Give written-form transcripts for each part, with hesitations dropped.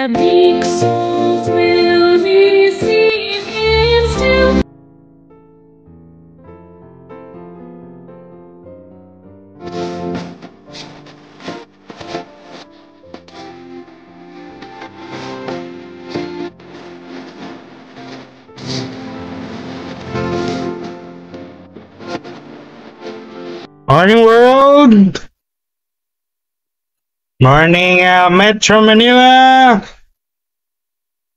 the meek souls will be singing still. Morning world! Morning Metro Manila!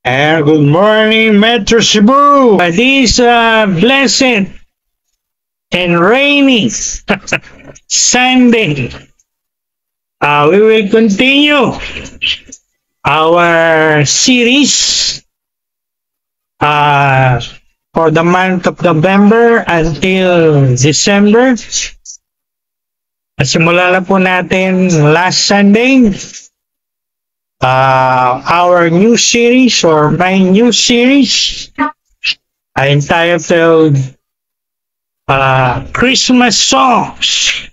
And good morning Metro Cebu! This blessed and rainy Sunday, we will continue our series for the month of November until December. Simula na po natin last Sunday our new series or my new series entitled Christmas Songs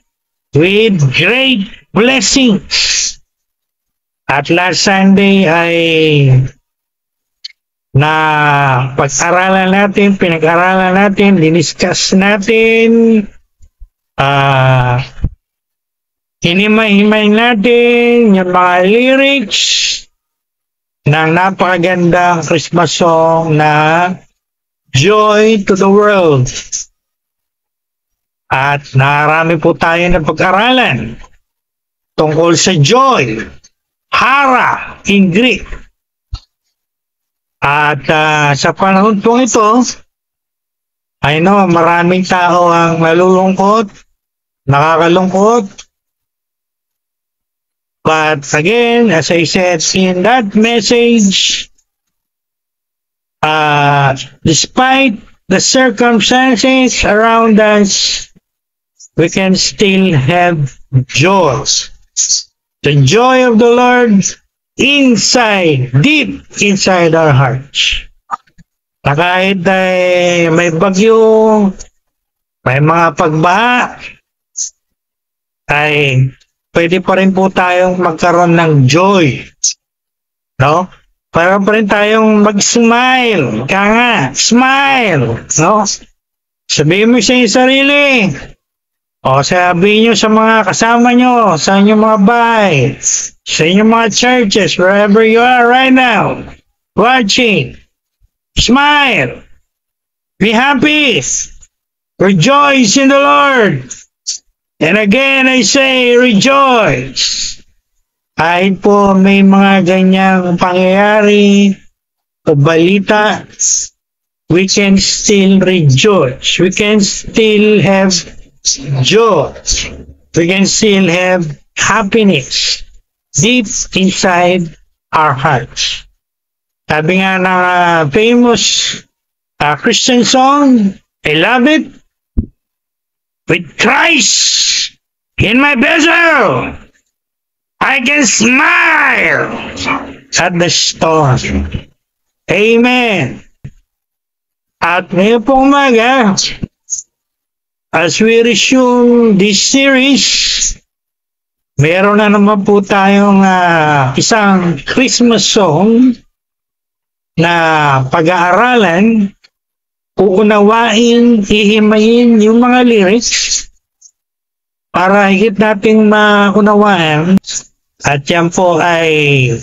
with Great Blessings. At last Sunday ay pinag-aralan natin, diniscuss natin, hinimay-himay natin yung mga lyrics ng napakagandang Christmas song na Joy to the World. At narami po tayo na pag-aralan tungkol sa joy, hara in Greek. At sa panahon pong ito, I know maraming tao ang nalulungkot, nakakalungkot. But again, as I said in that message, despite the circumstances around us, we can still have joy. The joy of the Lord deep inside our hearts. Na kahit may bagyo, may mga pagbaha, ay pwede pa rin po tayong magkaroon ng joy. No? Para pa rin tayong mag-smile. Kaya nga, smile. No? Sabihin mo sa inyong sarili. O sabihin nyo sa mga kasama nyo, sa inyong mga bahay, sa inyong mga churches, wherever you are right now, watching. Smile. Be happy. Rejoice in the Lord. And again, I say, rejoice. Kahit po may mga ganyang pangyayari o balita, we can still rejoice. We can still have joy. We can still have happiness deep inside our hearts. Sabi nga ng famous Christian song, I love it. With Christ in my bezel, I can smile at the storm. Amen. At ngayon pong umaga, as we resume this series, meron na naman po tayong isang Christmas song na pag-aaralan. Uunawain, ihimayin yung mga lyrics para higit nating maunawaan. At yan po ay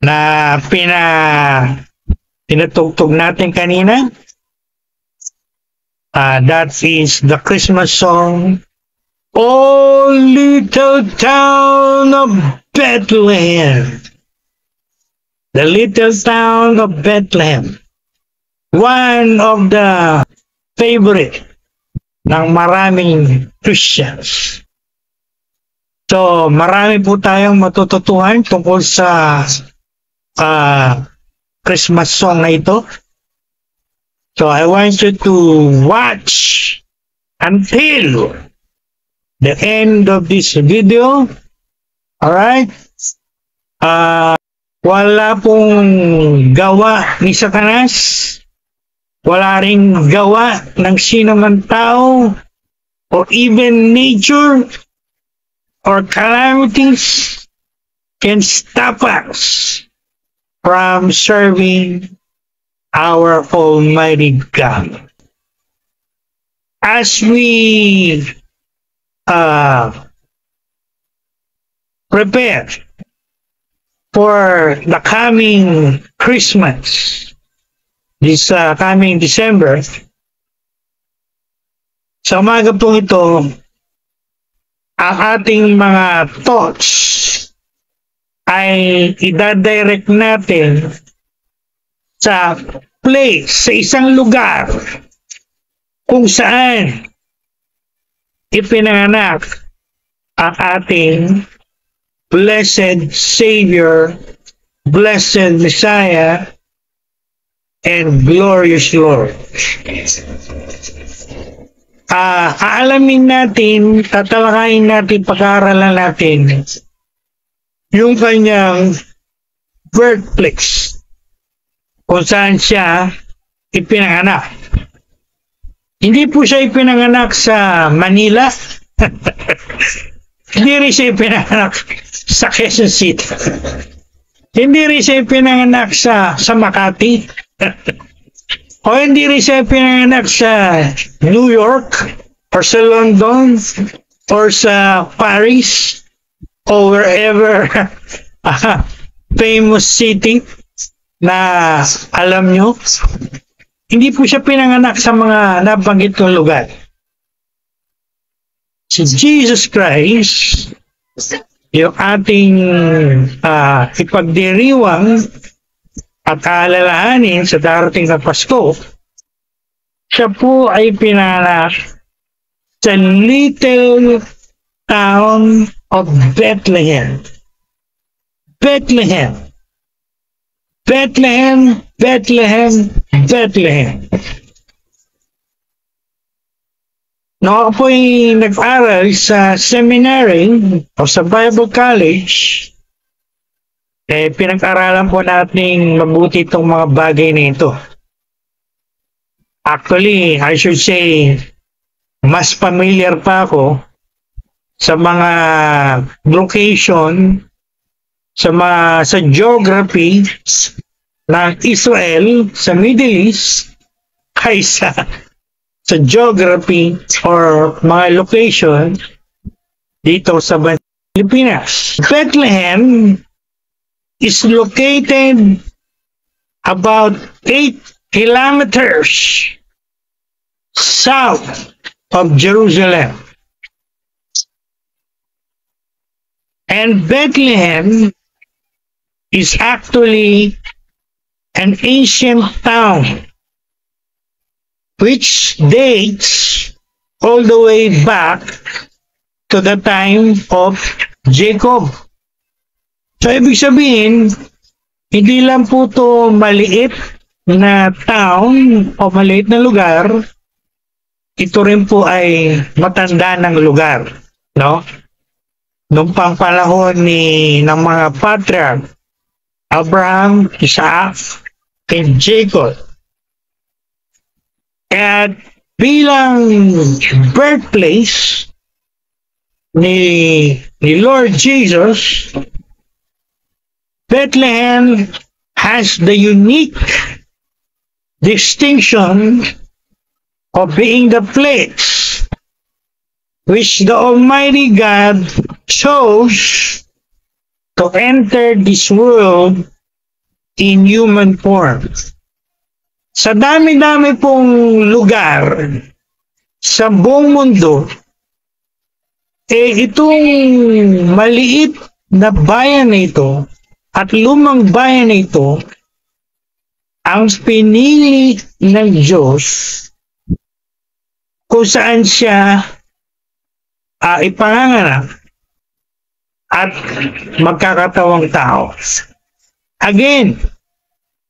na pinatugtog natin kanina. That is the Christmas song, Oh Little Town of Bethlehem. The little town of Bethlehem. One of the favorite ng maraming Christians. So, marami po tayong matututuhan tungkol sa Christmas song na ito. So, I want you to watch until the end of this video. Alright? Wala pong gawa ni Satanas. Wala ring gawa ng sino man tao or even nature or calamities can stop us from serving our Almighty God. As we prepare for the coming Christmas, this coming December, sa umaga po ito, ang ating mga thoughts ay idadirect natin sa place, sa isang lugar kung saan ipinanganak ang ating blessed Savior, blessed Messiah, and glorious Lord. Aalamin natin, tatalakayin natin, pag-aaralan natin yung kanyang birthplace, kung saan siya ipinanganak. Hindi po siya ipinanganak sa Manila. Hindi rin siya ipinanganak sa Quezon City. Hindi rin siya ipinanganak sa Makati. O hindi rin siya pinanganak sa New York or sa London or sa Paris or wherever famous city na alam nyo. Hindi po siya pinanganak sa mga nabanggit kong lugar. Si Jesus Christ, yung ating ipagdiriwang at aalalahanin sa darating na Pasko, siya po ay pinanganak sa little town of Bethlehem. Bethlehem. Bethlehem, Bethlehem, Bethlehem. Nung ako po ay nag-aral sa seminary o sa Bible College, pinag-aralan po natin mabuti itong mga bagay na ito. Actually, I should say, mas familiar pa ako sa mga location, sa geography ng Israel, sa Middle East, kaysa sa geography or mga location dito sa Pilipinas. Bethlehem is located about 8 kilometers south of Jerusalem. And Bethlehem is actually an ancient town which dates all the way back to the time of Jacob. So, ibig sabihin, hindi lang po ito maliit na town o maliit na lugar, ito rin po ay matanda ng lugar, no? Noong pang panahon ng mga patriarch, Abraham, Isaac, and Jacob. At bilang birthplace ni Lord Jesus, Bethlehem has the unique distinction of being the place which the Almighty God chose to enter this world in human form. Sa dami-dami pong lugar sa buong mundo, itong maliit na bayan na ito at lumang bayan na ito ang pinili ng Diyos kung saan siya ipanganganak at magkakatawang tao. Again,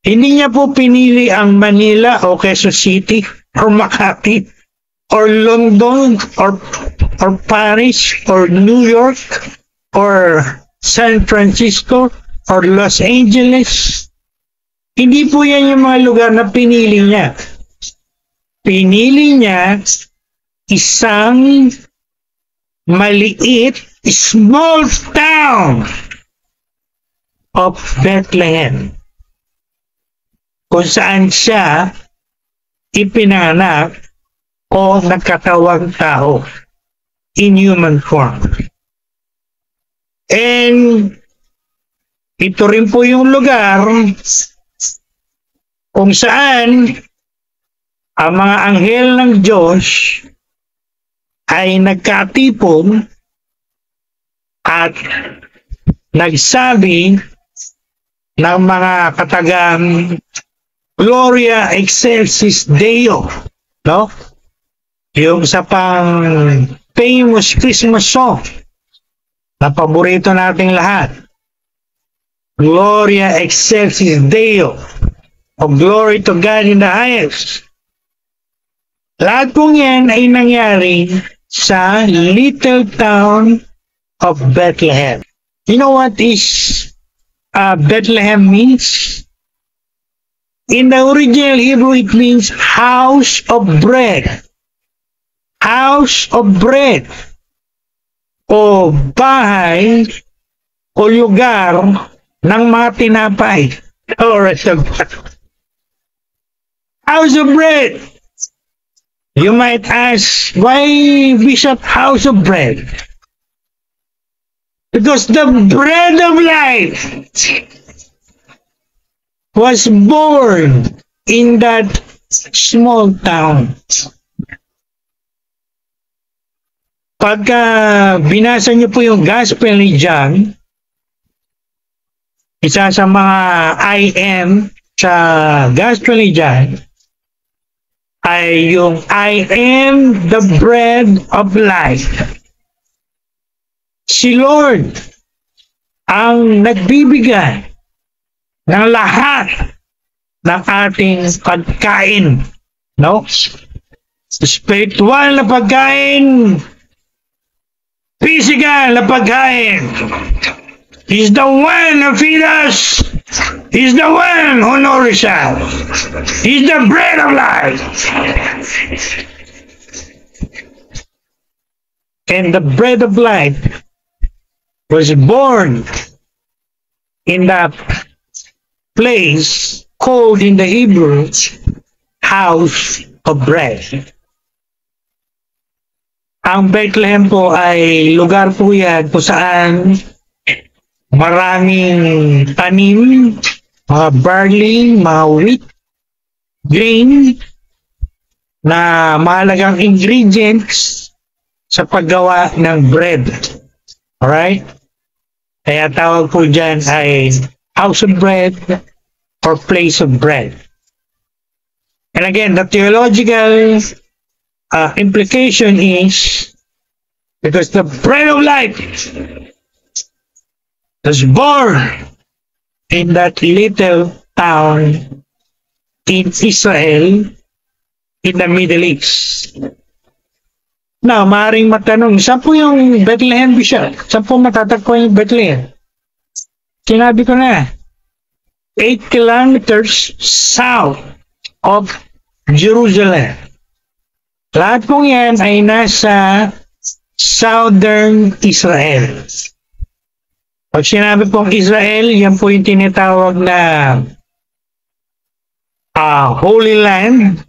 hindi niya po pinili ang Manila o Quezon City or Makati or London or Paris or New York or San Francisco or Los Angeles. Hindi po yan yung mga lugar na pinili niya. Pinili niya isang maliit, small town of Bethlehem, kung saan siya ipinanganak o nagkatawang tao in human form. And ito rin po yung lugar kung saan ang mga anghel ng Diyos ay nagkatipon at nagsabi ng mga katagang Gloria Excelsis Deo, no? Yung sa pang famous Christmas song na paborito nating lahat. Gloria Excelsis Deo, o glory to God in the highest. Lahat pong yan ay nangyari sa little town of Bethlehem. You know what is Bethlehem means? In the original Hebrew, it means house of bread. House of bread. O bahay o lugar ng mga tinapay. House of bread. You might ask, why Bishop House of Bread? Because the bread of life was born in that small town. Pagka binasa niyo po yung Gospel ni John, isa sa mga I.M. sa Gospel ni John, ay yung I am the bread of life. Si Lord ang nagbibigay ng lahat ng ating pagkain, no? Spiritual na pagkain, physical na pagkain. He's the one who feeds us. He's the one who nourishes us. He's the bread of life. And the bread of life was born in that place called in the Hebrew house of bread. Ang Bethlehem po ay lugar po yan kung saan maraming tanim, mga barley, mga wheat, grain, na mahalagang ingredients sa paggawa ng bread. Alright? Kaya tawag po dyan ay house of bread or place of bread. And again, the theological implication is because the bread of life was born in that little town in Israel in the Middle East. Now, maaaring matanong, saan po yung Bethlehem, Bishop? Saan po matatagpuan yung Bethlehem? Sinabi ko na, 8 kilometers south of Jerusalem. Lahat pong yan ay nasa southern Israel. Pag sinabi pong Israel, yan po yung tinatawag na Holy Land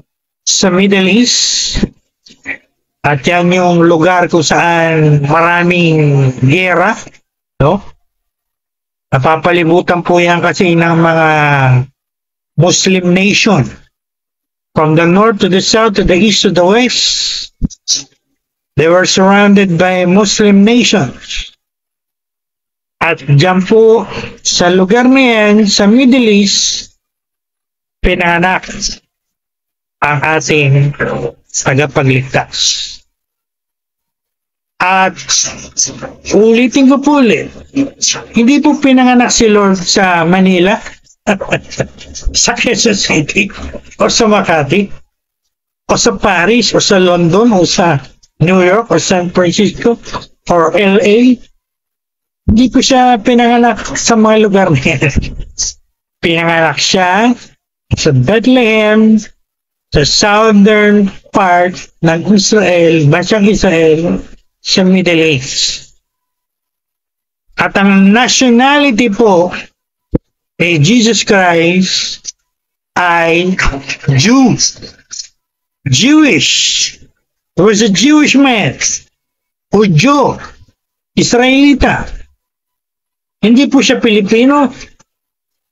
sa Middle East. At yan yung lugar kung saan maraming gera, no? Napapalibutan po yan kasi ng mga Muslim nation. From the north to the south to the east to the west, they were surrounded by Muslim nations. At dyan po, sa lugar na yan, sa Middle East, pinanganak ang ating tagapagligtas. At ulitin ko po ulit, hindi po pinanganak si Lord sa Manila, sa Quezon City, o sa Makati, o sa Paris, o sa London, o sa New York, o San Francisco, or LA. Hindi ko siya pinanganak sa mga lugar na yan. Pinanganak siya sa Bethlehem, sa southern part ng Israel, bansang Israel, sa Middle East. At ang nationality po Jesus Christ ay Jew. Jewish. He was a Jewish man. Udyo. Israelita. Hindi po siya Pilipino.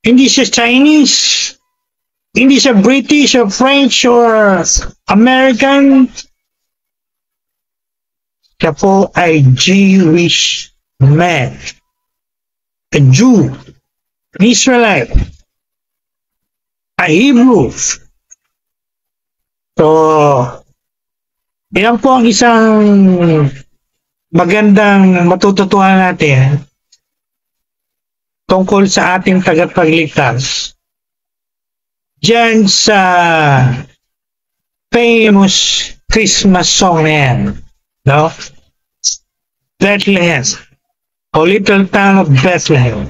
Hindi siya Chinese. Hindi siya British or French or American. Siya po ay Jewish man. A Jew. An Israelite. A Hebrew. So, yan po ang isang magandang matututuhan natin tungkol sa ating tagapagligtas. Diyan sa famous Christmas song na yan, no? Bethlehem, a little town of Bethlehem,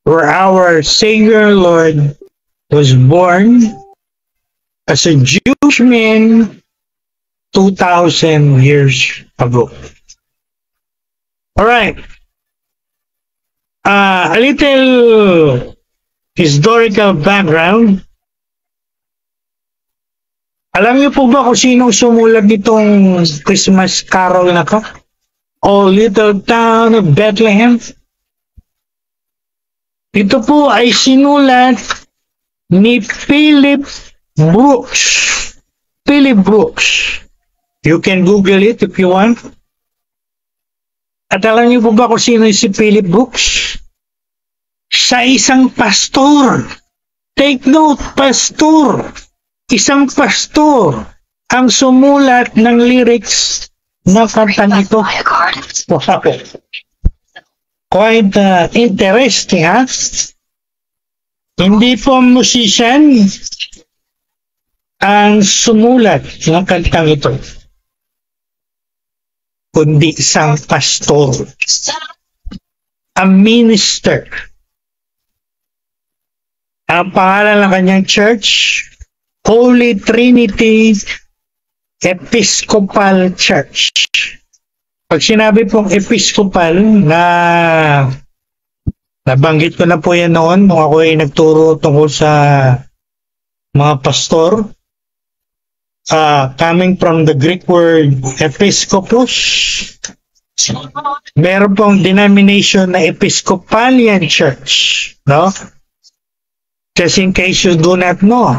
where our Savior Lord was born as a Jewish man 2,000 years ago. All right. A little historical background. Alam niyo po ba kung sinong sumulat nitong Christmas carol na to? O Little Town of Bethlehem? Ito po ay sinulat ni Philip Brooks. Philip Brooks. You can Google it if you want. At alam niyo po ba kung sino si Philip Brooks? Sa isang pastor. Take note, pastor. Isang pastor ang sumulat ng lyrics na kantang ito. Wow. Quite interesting, ha? Hindi po musician ang sumulat ng kantang ito, kundi isang pastor, a minister. Ang pangalan ng kanyang church, Holy Trinity Episcopal Church. Pag sinabi pong Episcopal, nabanggit ko na po yan noon nung ako ay nagturo tungkol sa mga pastor. Coming from the Greek word Episcopos, meron pong denomination na Episcopalian Church, no? Just in case you do not know,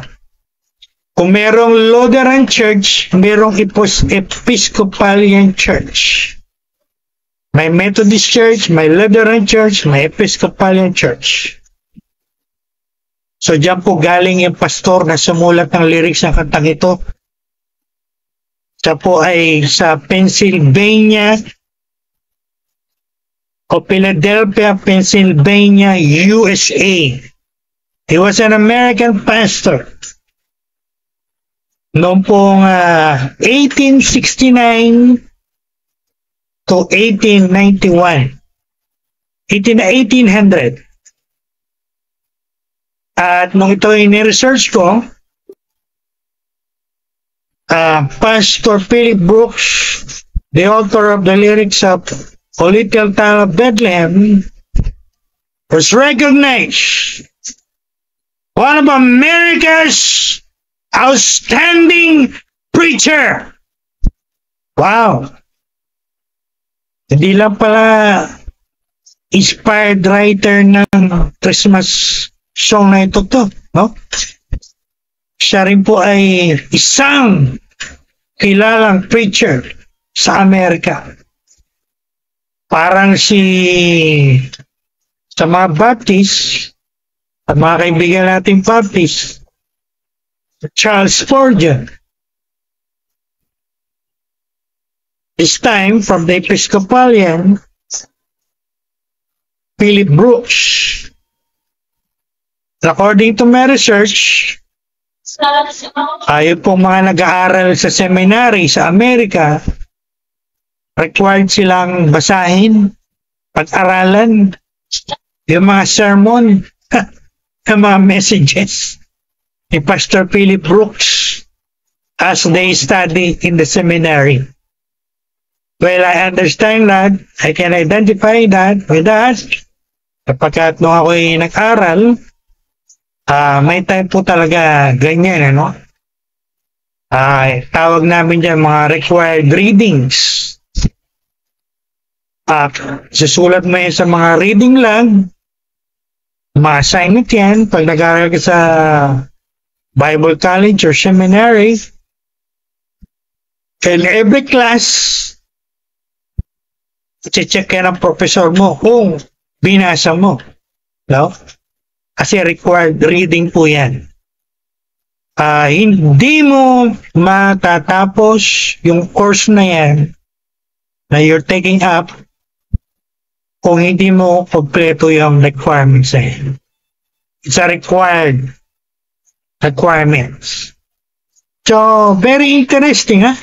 kung merong Lutheran Church, merong Episcopalian Church. May Methodist Church, may Lutheran Church, may Episcopalian Church. So diyan po galing yung pastor na sumulat ng lyrics ng kantang ito. Siya po ay sa Pennsylvania o Philadelphia, Pennsylvania, USA. He was an American pastor. Noong pong 1869 to 1891. 1800. At nung ito ini-research ko, Pastor Philip Brooks, the author of the lyrics of A Little Town of Bethlehem, was recognized one of America's outstanding preacher. Wow. Hindi lang pala inspired writer ng Christmas song na ito no? Siya rin po ay isang kilalang preacher sa Amerika. Parang sa mga Baptist at mga kaibigan nating Baptist, Charles Spurgeon. This time from the Episcopalian, Philip Brooks. According to my research, ayon pong mga nag-aaral sa seminary sa Amerika, required silang basahin, pag-aralan, yung mga sermon, yung mga messages ni Pastor Philip Brooks as they study in the seminary. Well, I understand that. I can identify that with that. Kapagkat nung ako'y nag-aral, may time po talaga ganyan, ano? Tawag namin dyan mga required readings. Susulat mo yan sa mga reading log, ma-assignment yan pag nag-aaral ka sa Bible College or Seminary. And every class, i-check yan ang professor mo kung binasa mo. No? Kasi required reading po yan. Hindi mo matatapos yung course na yan na you're taking up kung hindi mo kompleto yung requirements na yan. It's a required requirements. So, very interesting, huh?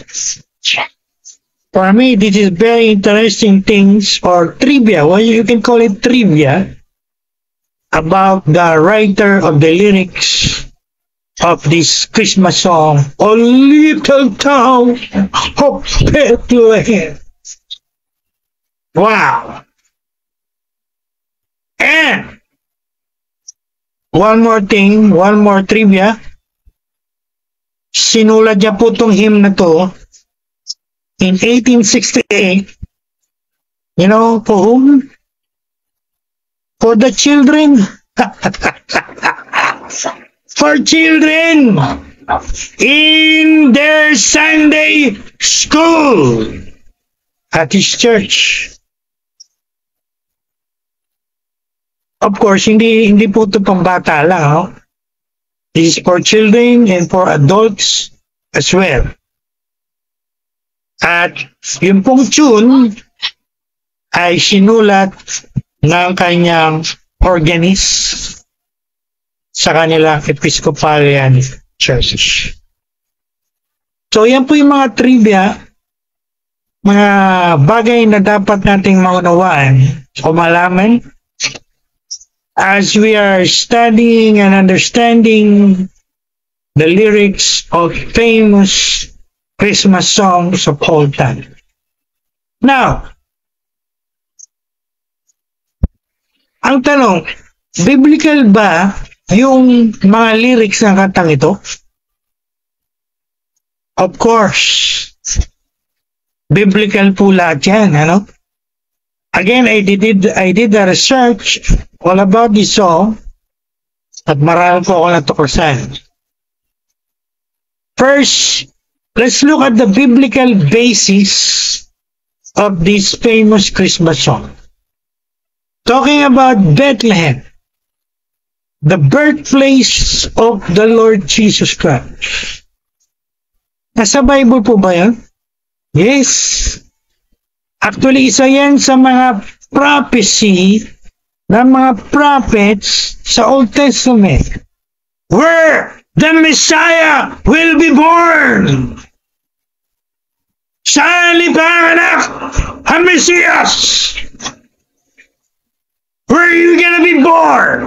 For me, this is very interesting things or trivia. Well, you can call it trivia about the writer of the lyrics of this Christmas song, "O Little Town of Bethlehem." Wow! And one more thing, one more trivia. Sinulat niya po itong hymn na to in 1868. You know, for whom? For the children. For children in their Sunday school at his church. Of course, hindi po ito pambata lang. No? This is for children and for adults as well. At yung pong tune ay sinulat ng kanyang organist sa kanilang Episcopalian Church. So yan po yung mga trivia, mga bagay na dapat nating maunawaan o malaman as we are studying and understanding the lyrics of famous Christmas songs of all time. Now, ang tanong, biblical ba yung mga lyrics ng kantang ito? Of course, biblical po lahat yan, ano? Again, I did the research all about this song at marami po ako natuklasan. First, let's look at the biblical basis of this famous Christmas song. Talking about Bethlehem, the birthplace of the Lord Jesus Christ. Nasa Bible po ba yan? Yes. Actually, isa yan sa mga prophecy ng mga prophets sa Old Testament where the Messiah will be born. Saan ipanganak ang Mesias? Where are you gonna be born?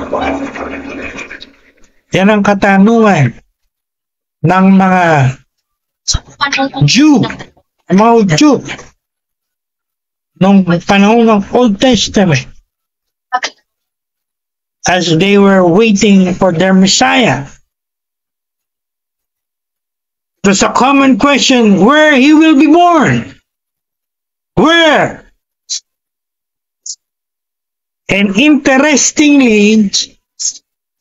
Yan ang katanungan ng mga Jew, mga Jew, nung panahon ng Old Testament, as they were waiting for their Messiah. It was a common question, where he will be born? Where? And interestingly,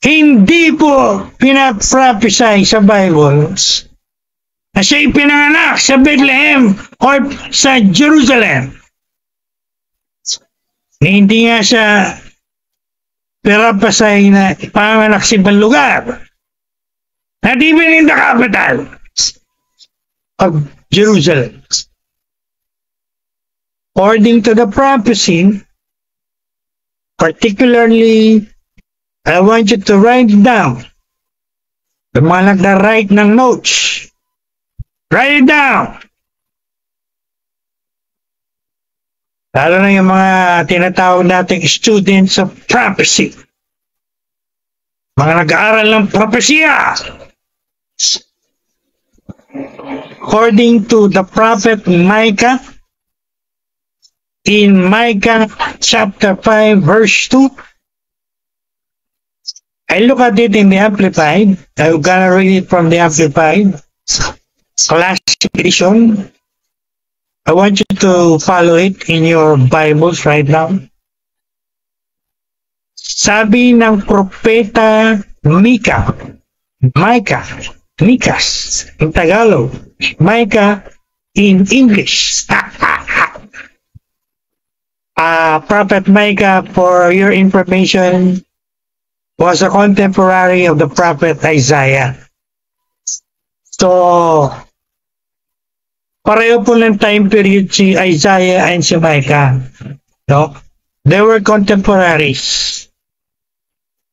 hindi po pinaprophesy sa Bible na siya ipinanganak sa Bethlehem or sa Jerusalem. Hindi nga siya pinaprophesy na ipanganak sa ibang lugar. Not even in the capital of Jerusalem. According to the prophecy, particularly, I want you to write it down. The mga nagda-write ng notes, write it down. Lalo na yung mga tinatawag nating students of prophecy. Mga nag-aaral ng propesya. According to the prophet Micah, in Micah chapter 5 verse 2, I look at it in the Amplified. I'm gonna read it from the Amplified Classic Edition. I want you to follow it in your Bibles right now. Sabi ng propeta Micah, in Tagalog, Micah in English. Prophet Micah, for your information, was a contemporary of the prophet Isaiah. So, pareho po ng time period si Isaiah and si Micah. No? They were contemporaries.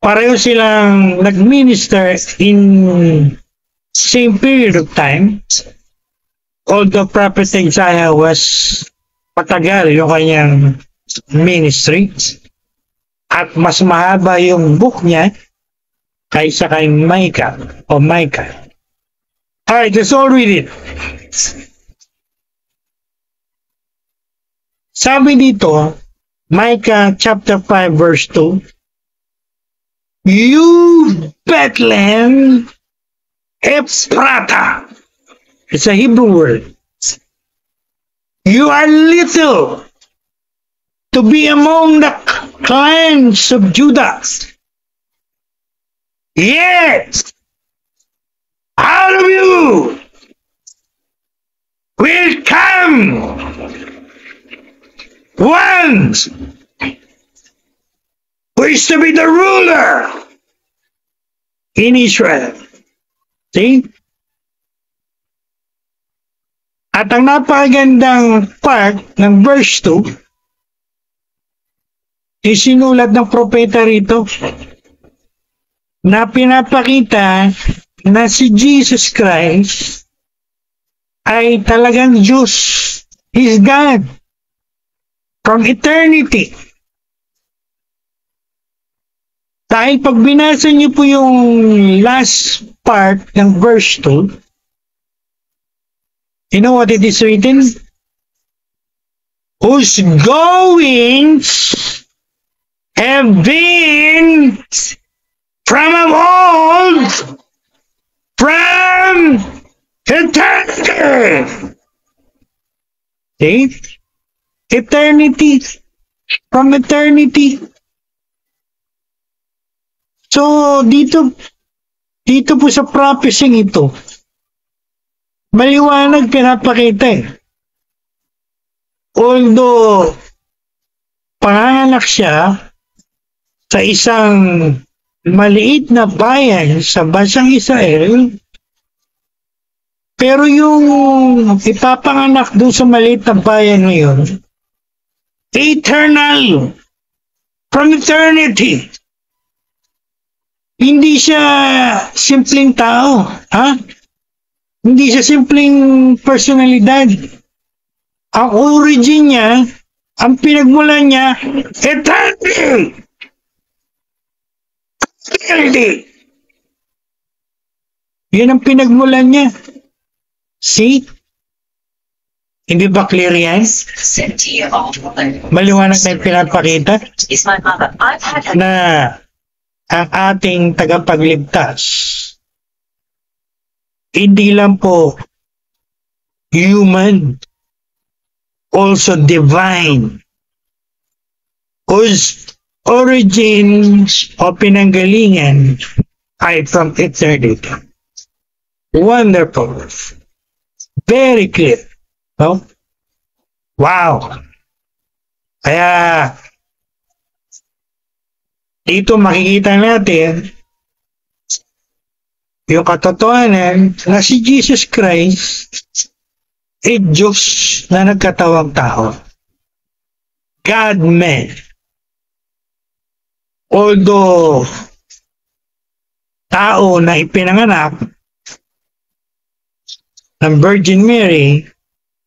Pareho silang nag-minister in same period of time. Although Prophet Isaiah was matagal yung kanyang ministry at mas mahaba yung book niya kaysa kay Micah o Micah. Alright, let's all read it. Sabi dito, Micah chapter 5 verse 2, You Bethlehem Ephratah. It's a Hebrew word. You are little to be among the clans of Judah. Yet, out of you will come one who is to be the ruler in Israel. See? At ang napakagandang part ng verse 2, isinulat ng propeta rito na pinapakita na si Jesus Christ ay talagang Diyos. He's God from eternity. Dahil pag binasa niyo po yung last part ng verse 2, you know what it is written? Whose goings have been from of old, from eternity. See? Eternity. From eternity. So, dito po sa prophecy ito, maliwanag pinapakita eh. Although, panganak siya sa isang maliit na bayan sa bansang Israel, pero yung ipapanganak doon sa maliit na bayan ngayon, eternal, from eternity. Hindi siya simpleng tao, ha? Hindi siya simpleng personalidad. Ang origin niya, ang pinagmulan niya, eternity! Eternity! Yan ang pinagmulan niya. See? Hindi ba clear yan? Maliwanag na yung pinapakita na ang ating tagapagligtas hindi lang po human, also divine, whose origins o pinanggalingan ay from eternity. Wonderful. Very clear. No? Wow. Kaya dito makikita natin yung katotohanan na si Jesus Christ ay Diyos na nagkatawang tao. God-man. Although tao na ipinanganak ng Virgin Mary,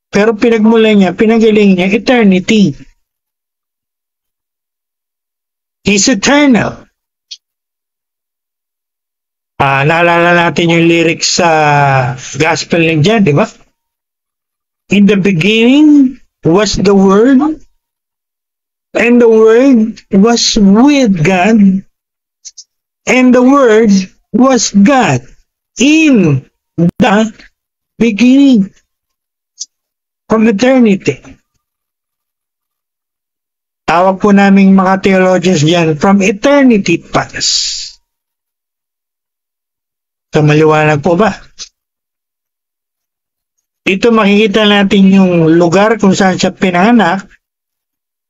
pero pinagmulan niya, pinagaling niya eternity. He's eternal. Naalala natin yung lyrics sa Gospel ng John, di ba? In the beginning was the Word, and the Word was with God, And the Word was God in the beginning, from eternity. Tawag po naming mga theologians dyan, from eternity past. So, maliwanag po ba? Dito makikita natin yung lugar kung saan siya pinanganak.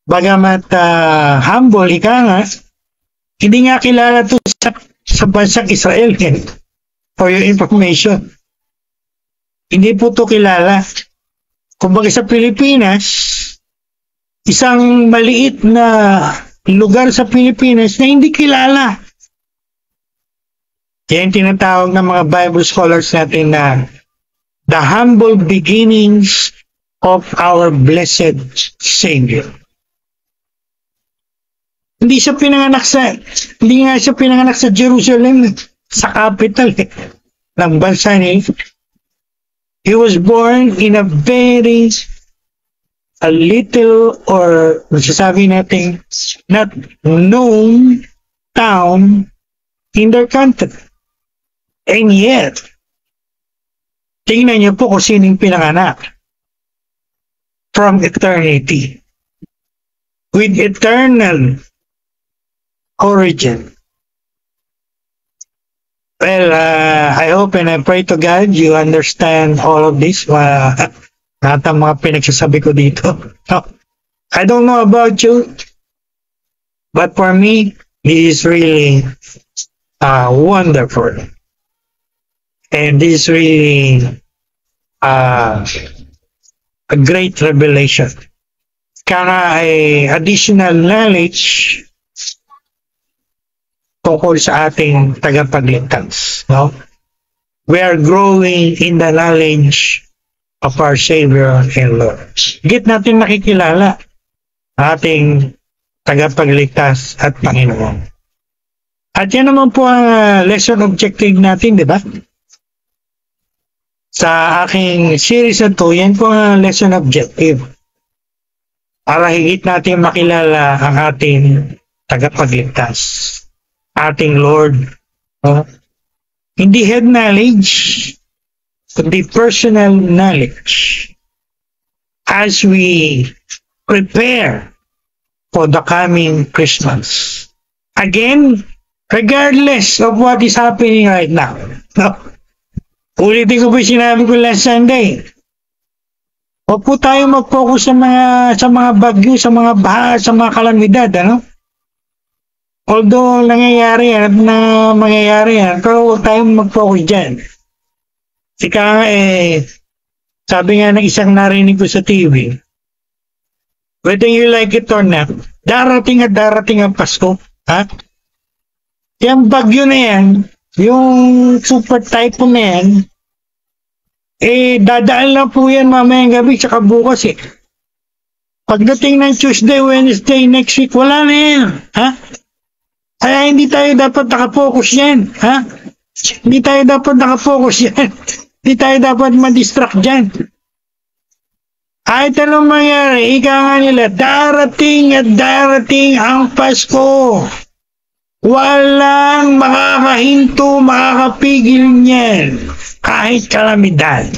Bagamat humble, ika nga, hindi nga kilala to sa bansang Israel. For your information. Hindi po to kilala. Kumbaga sa Pilipinas, isang maliit na lugar sa Pilipinas na hindi kilala. Yan tinatawag ng mga Bible scholars natin na the humble beginnings of our blessed Savior. Hindi nga siya pinanganak sa Jerusalem, sa capital ng bansa niya. He was born in a little, or masasabi natin, not known town in their country. And yet, tingnan niyo po kung sinong pinanganak. From eternity. With eternal origin. Well, I hope and I pray to God you understand all of this. Lahat ng mga pinagsasabi ko dito. I don't know about you, but for me, this is really wonderful. And this is really a great revelation. Kaya additional knowledge tungkol sa ating tagapagligtas. No? We are growing in the knowledge of our Savior and Lord. Higit natin nakikilala ating tagapagligtas at Panginoon. At yan naman po ang lesson objective natin, di ba? Sa aking series na to, yan po ang lesson objective. Para higit natin makilala ang ating tagapagligtas. Ating Lord. Hindi head knowledge, kundi personal knowledge. As we prepare for the coming Christmas. Again, regardless of what is happening right now. Ulitin ko po yung sinabi ko last Sunday. Huwag po tayo mag-focus sa mga bagyo, sa mga baha, sa mga kalamidad, ano? Although nangyayari yan at mangyayari yan, pero huwag tayong mag-focus dyan. Sabi nga ng isang narinig ko sa TV, whether you like it or not, darating ang Pasko. Ha? Yung bagyo na yan, yung super typhoon na yan, dadaan lang po yan mamayang gabi tsaka bukas . Pagdating ng Tuesday, Wednesday, next week, wala na yan. Ha? Kaya hindi tayo dapat nakafocus yan. Ha? Hindi tayo dapat nakafocus yan. Hindi tayo dapat ma-distract dyan. Kahit anong mangyari, ika nga nila, darating at darating ang Pasko. Walang makakahinto, makakapigil niyan. Kahit kalamidad.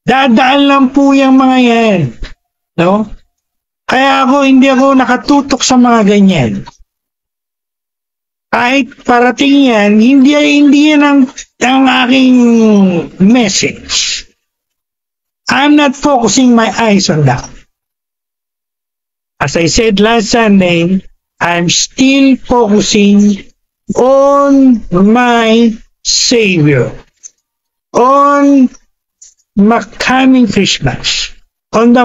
Dadaan lang po yung mga yan. No? Kaya hindi ako nakatutok sa mga ganyan. Kahit parating yan, hindi yan ang aking message. I'm not focusing my eyes on that. As I said last Sunday, I'm still focusing on my Savior, on my coming Christmas, on the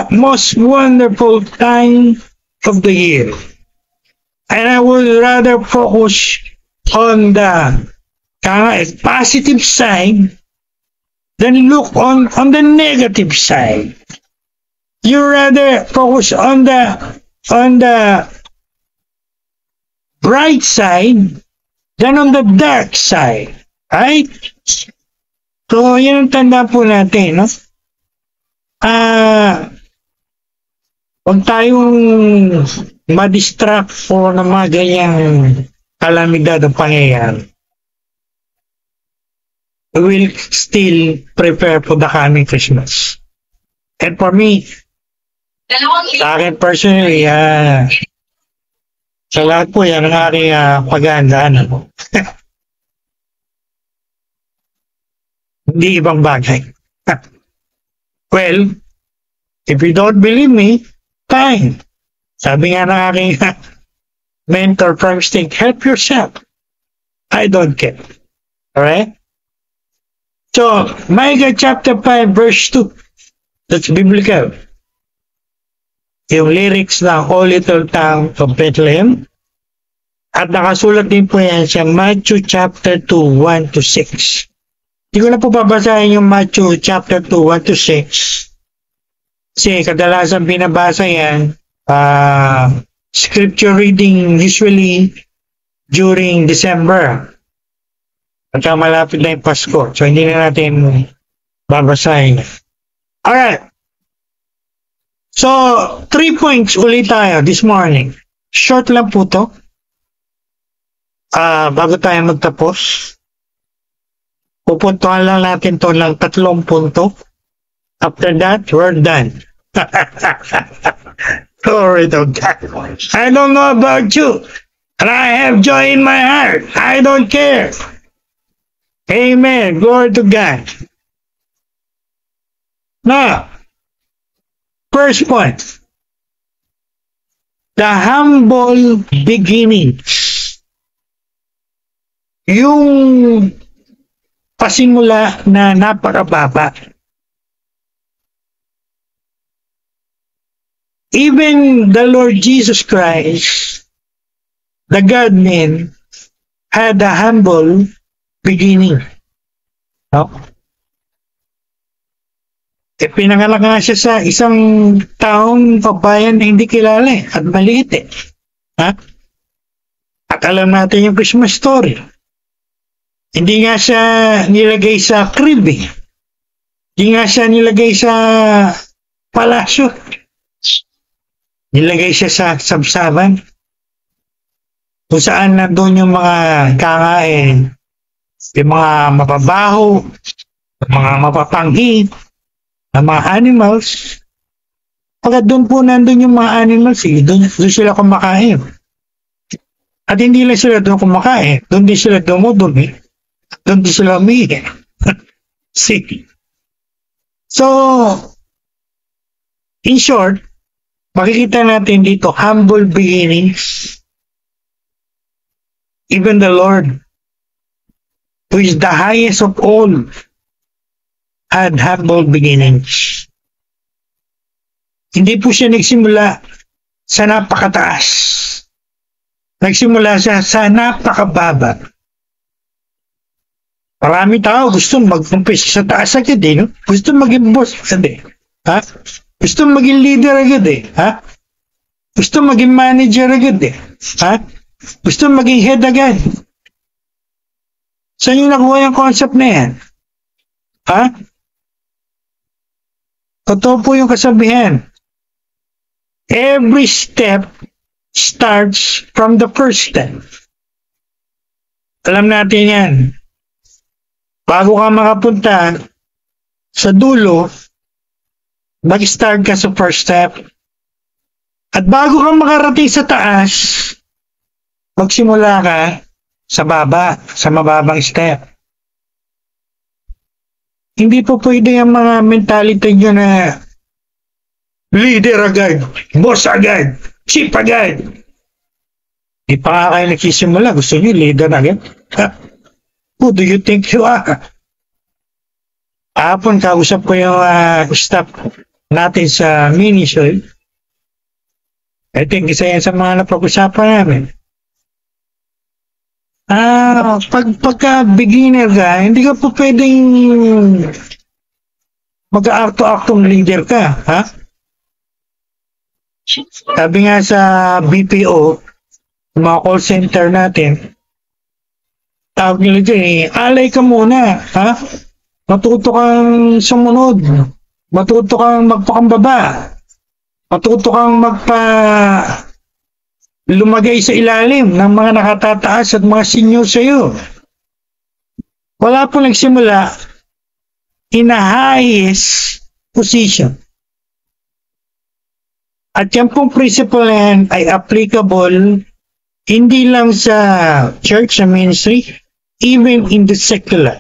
most wonderful time of the year. And I would rather focus on the positive side than look on the negative side. You rather focus on the bright side than on the dark side. Right? So, yun ang tanda po natin, no? Huwag tayong ma-distract po ng mga ganyang kalamidad ang pangyayari, we will still prepare for the coming Christmas. And for me, sa akin personally, sa lahat po yan ang aking paghahandaan. Hindi ibang bagay. Well, if you don't believe me, fine. Sabi nga ng aking mentor from Sting, help yourself. I don't care. Alright? So, Micah chapter 5 verse 2. That's biblical. Yung lyrics ng O Little Town of Bethlehem. At nakasulat din po yan sa Matthew chapter 2, 1 to 6. Hindi ko na po babasahin yung Matthew chapter 2, 1 to 6. Kasi kadalasan binabasa yan, scripture reading usually during December. At malapit na yung Pasko. So hindi na natin babasahin. Alright. So, 3 points ulit tayo this morning. Short lang po to. Bago tayo magtapos. Pupuntuhan lang natin to ng 3 punto. After that, we're done. Glory to God. I don't know about you. And I have joy in my heart. I don't care. Amen. Glory to God. Now, first point. The humble beginnings. Yung pasimula na napakababa. Even the Lord Jesus Christ, the God-man, had a humble beginning. No? Pinanganak nga siya sa isang taong pabayan na hindi kilala at maliit . Ha? At alam natin yung Christmas story. Hindi nga siya nilagay sa crib . Hindi nga siya nilagay sa palasyo. Nilagay siya sa sabsaban. Kung saan nandun yung mga kakain, yung mga mababaho, yung mga mapapanghi, ang mga animals. Pagkat doon po nandun yung mga animals, doon sila kumakain. At hindi lang sila doon kumakain, doon din sila dumudumi, doon din sila umihi. See? So, in short, makikita natin dito, humble beginnings. Even the Lord, who is the highest of all, had humble beginnings. Hindi po siya nagsimula sa napakataas. Nagsimula siya sa napakababa. Marami tao gusto mag-umpisa sa taas agad . No? Gusto maging boss agad . Ha? Gusto maging leader agad . Ha? Gusto maging manager agad . Ha? Gusto maging head agad. Saan yung nakuha yung concept na yan? Ha? Totoo po yung kasabihan. Every step starts from the first step. Alam natin yan. Bago ka makapunta sa dulo, mag-start ka sa first step. At bago ka makarating sa taas, magsimula ka sa baba, sa mababang step. Hindi po pwede yung mga mentality nyo na leader agad, boss agad, chief agad. Di pa nga kayo nagsisimula, gusto nyo leader agad? Who do you think you are? Kahapon, kausap ko yung staff natin sa ministry. I think isa yan sa mga napag-usapan namin. Pagka beginner ka, hindi ka po pwedeng mag-aakto-aktong leader ka, ha? Sabi nga sa BPO, mga call center natin, tawag nila dyan, alay ka muna, ha? Matuto kang sumunod, matuto kang magpakambaba, matuto kang lumagay sa ilalim ng mga nakatataas at mga senior sa iyo. Wala po nagsimula in a highest position. At yan pong principle na yan ay applicable hindi lang sa church, sa ministry, even in the secular.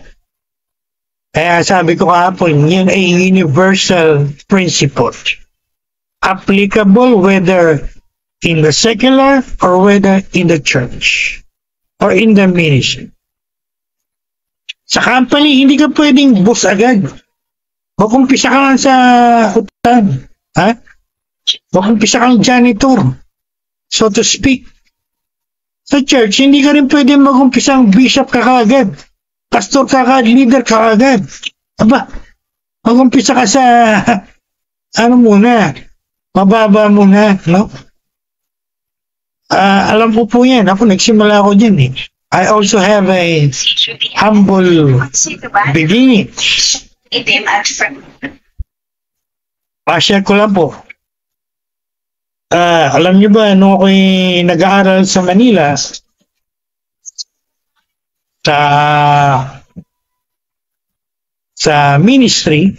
Kaya sabi ko kahapon, yan ay universal principle. Applicable whether in the secular or whether in the church or in the ministry. Sa company, hindi ka pwedeng boss agad. Makumpisa ka lang sa utan. Ha? Makumpisa kang janitor, so to speak. Sa church, hindi ka rin pwede mag-umpisang bishop ka kaagad, pastor ka kaagad, leader ka kaagad. Aba, mag-umpisa ka sa, ano muna, mababa muna, no? Alam ko po yan, ako nagsimula ako dyan eh. I also have a humble beginning. Share ko lang po. Alam niyo ba, nung ako'y nag-aaral sa Manila, sa ministry,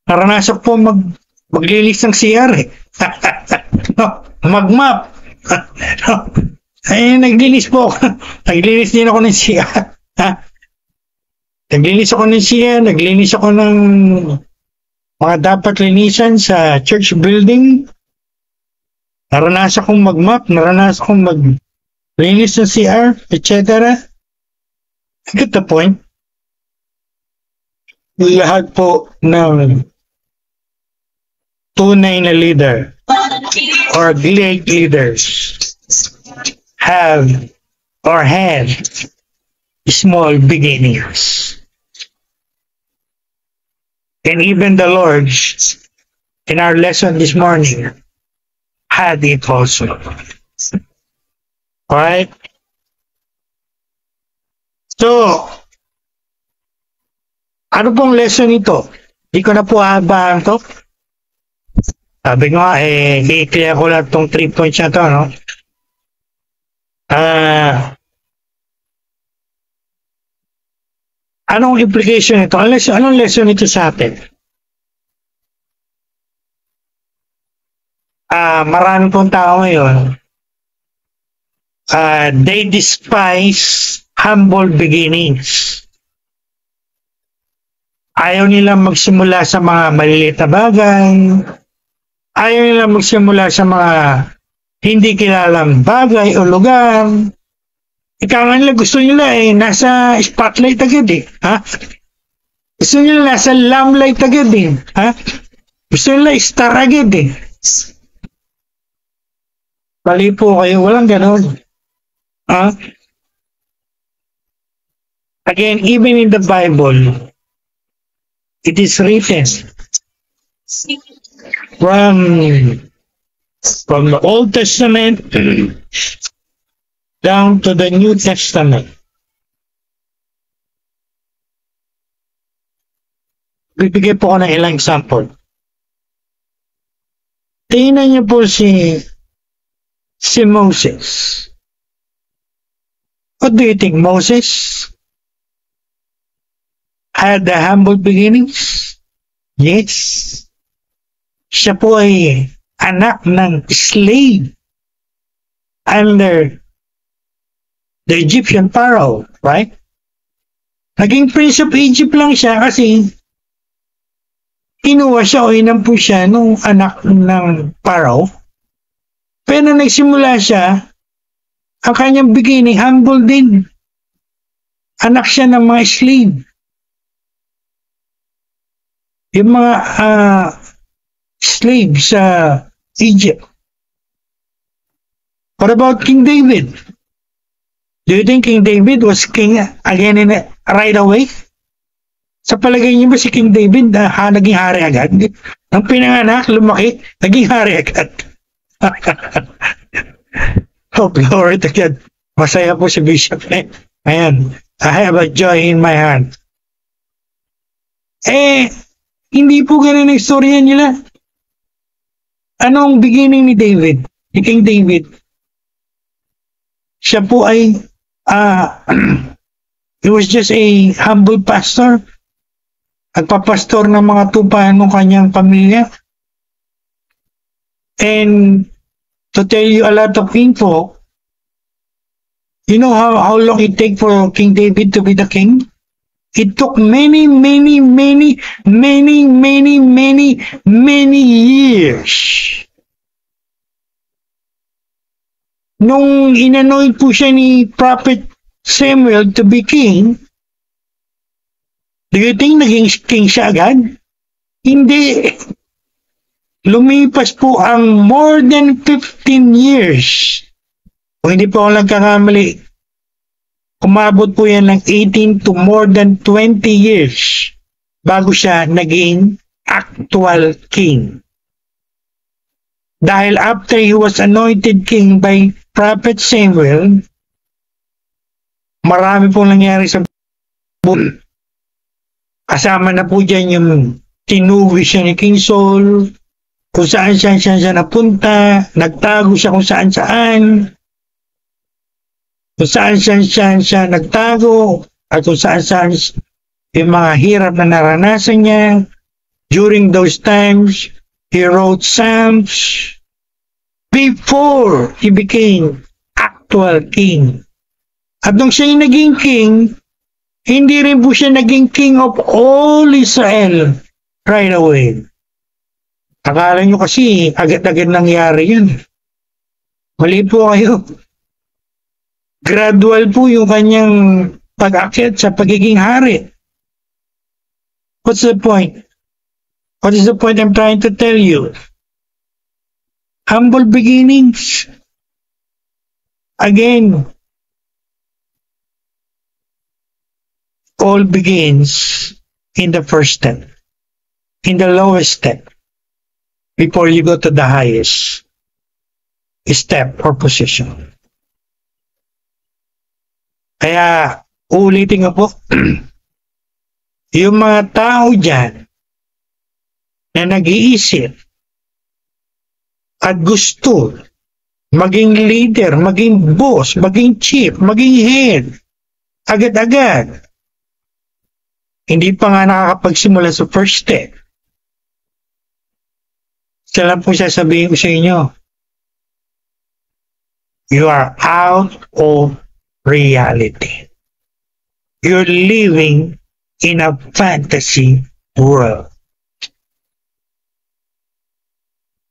naranasan po maglinis ng CR eh. Mag-map. Naglinis po ako. Naglinis din ako ng CR. Naglinis ako ng CR, naglinis ako ng mga dapat linisan sa church building. Naranasan kong mag-map, naranasan kong maglinis ng CR, etc. I get the point. Lahat po ng tunay na leader or great leaders have or had small beginnings. And even the Lord, in our lesson this morning, had it also. Alright? So, ano pong lesson ito? Hindi ko na po hahabaan to. Sabi ko nga, i-clear ko lang itong 3 points na to, no? Anong implication nito? Anong lesson nito sa atin? Marami pong tao ngayon, they despise humble beginnings. Ayaw nila magsimula sa mga maliliit na bagay. Ayaw nila magsimula sa mga hindi kilalang bagay o lugar. Ikaw nga nila, gusto nila nasa spotlight agad eh. Ha? Gusto nila nasa lamplight agad eh. Ha? Gusto nila star agad eh. Bali po kayo, walang ganon. Ha? Again, even in the Bible, it is written from the Old Testament down to the New Testament. Bibigay po ko ng ilang example. Tingnan niyo po si Moses. What do you think? Moses had the humble beginnings? Yes. Siya po ay anak ng slave under the Egyptian Pharaoh, right? Naging Prince of Egypt lang siya kasi kinuha siya o inampo siya nung anak ng Pharaoh. Pero nagsimula siya, ang kanyang beginning, humble din. Anak siya ng mga slave. Yung mga slave sa Egypt. What about King David? Do you think King David was king again right away? Sa palagay niyo ba si King David naging hari agad? Nang pinanganak, lumaki, naging hari agad. Oh, glory to God. Masaya po si Bishop. Ayan, I have a joy in my heart. Hindi po ganun ang istorya nila. Anong beginning ni David? Ni King David? Siya po ay he was just a humble pastor. Nagpapastor ng mga tupa ng kanyang pamilya. And to tell you a lot of info, you know how long it take for King David to be the king? It took many years. Nung inanoint po siya ni Prophet Samuel to be king, do you think naging king siya agad? Hindi. Lumipas po ang more than 15 years. Kung hindi po ako nagkakamali, umabot po yan ng 18 to more than 20 years bago siya naging actual king. Dahil after he was anointed king by Prophet Samuel, marami pong nangyari sa buhay. Kasama na po dyan yung tinuwi siya ni King Saul, kung saan siya napunta, nagtago siya kung saan, kung saan siya nagtago, at kung saan yung mga hirap na naranasan niya. During those times, he wrote Psalms before he became actual king. At nung siya naging king, hindi rin po siya naging king of all Israel right away. Akala nyo kasi agad-agad nangyari yun. Mali po kayo. Gradual po yung kanyang pag-akyat sa pagiging hari. What's the point? What is the point I'm trying to tell you? Humble beginnings. Again, all begins in the first step, in the lowest step, before you go to the highest step or position. Kaya, ulitin ko po, yung mga tao dyan na nag-iisip at gusto maging leader, maging boss, maging chief, maging head, agad-agad, hindi pa nga nakakapagsimula sa first step. Isa lang po sasabihin ko sa inyo, you are out of reality. You're living in a fantasy world.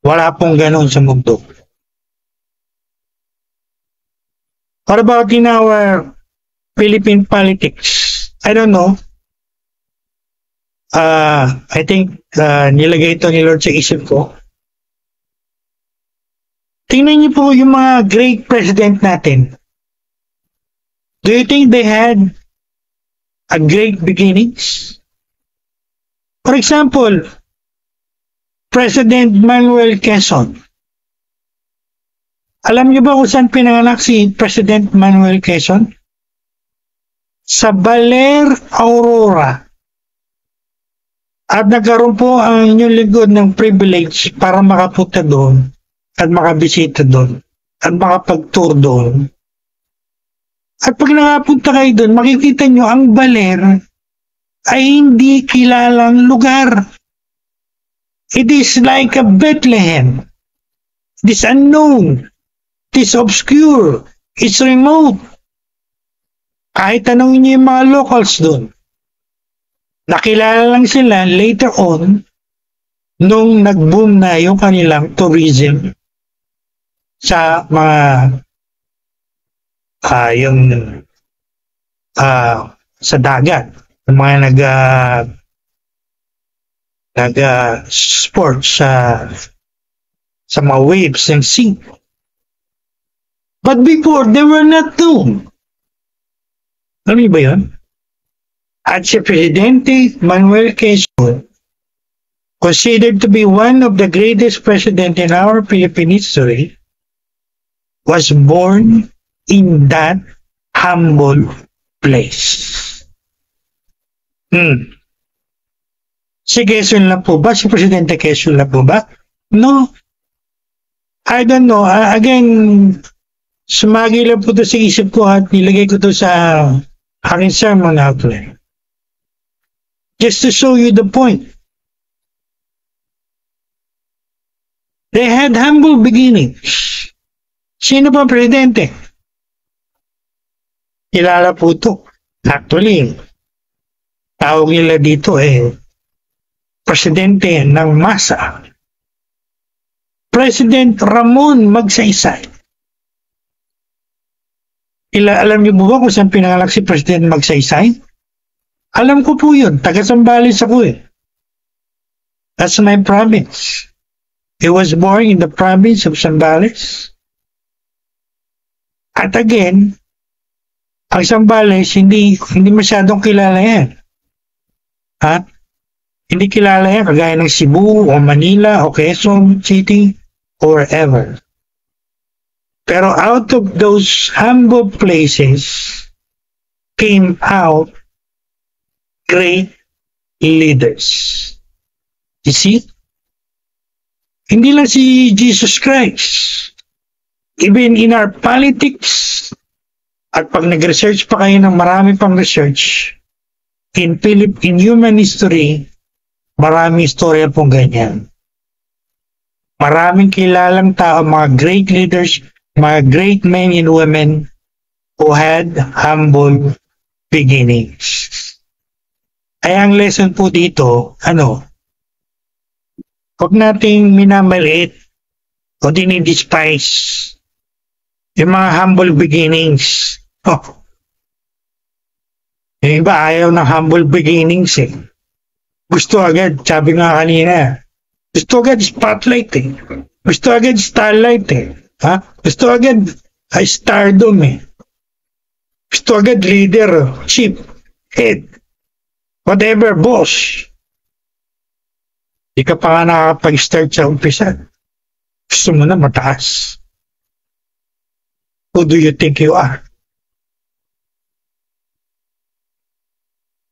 Wala pong ganun sa mundo. What about in our Philippine politics? I don't know. I think nilagay ito ni Lord sa isip ko. Tingnan niyo po yung mga great president natin. Do you think they had a great beginnings? For example, President Manuel Quezon. Alam niyo ba kung saan pinanganak si President Manuel Quezon? Sa Baler, Aurora. At nagkaroon po ang inyong lingkod ng privilege para makapunta doon at makabisita doon at makapag-tour doon. At pag nakapunta kayo doon, makikita nyo ang Baler ay hindi kilalang lugar. It is like a Bethlehem. It is unknown. It is obscure. It's remote. Kahit tanongin nyo yung mga locals doon, nakilala lang sila later on nung nag-boom na yung kanilang tourism sa mga sa dagat, yung mga nag-sport sa mga waves and sea. But before, they were not known. Alam niyo ba yun? At si Presidente Manuel Quezon, considered to be one of the greatest presidents in our Philippine history, was born in that humble place. Si Quezon lang po ba? Si Presidente Quezon lang po ba? No. I don't know. Again, sumagi lang po ito sa isip ko at nilagay ko ito sa aking sermon outline. Just to show you the point. They had humble beginnings. Sino pa presidente? Kilala po ito. Actually, tawag nila dito presidente ng masa. President Ramon Magsaysay. Alam niyo po ba kung saan pinanganak si President Magsaysay? Alam ko po yun. Taga Zambales ako eh. That's my province. He was born in the province of Zambales. At again, ang Zambales, hindi masyadong kilala yan. Ha? Hindi kilala yan kagaya ng Cebu o Manila o Quezon City or wherever. Pero out of those humble places came out great leaders. You see? Hindi lang si Jesus Christ. Even in our politics, at pag nag-research pa kayo ng marami pang research, in human history, maraming istorya pong ganyan. Maraming kilalang tao, mga great leaders, mga great men and women who had humble beginnings. Ay ang lesson po dito, huwag nating minamaliit o dinidespise yung mga humble beginnings. Yung iba ayaw ng humble beginnings eh. Gusto agad, sabi nga kanina, gusto agad spotlight eh. Gusto agad starlight eh. Ha? Gusto agad stardom eh. Gusto agad leader, chief, head, whatever, boss. Di ka pa nga nakakapag-start sa umpisa. Gusto mo na mataas. Who do you think you are?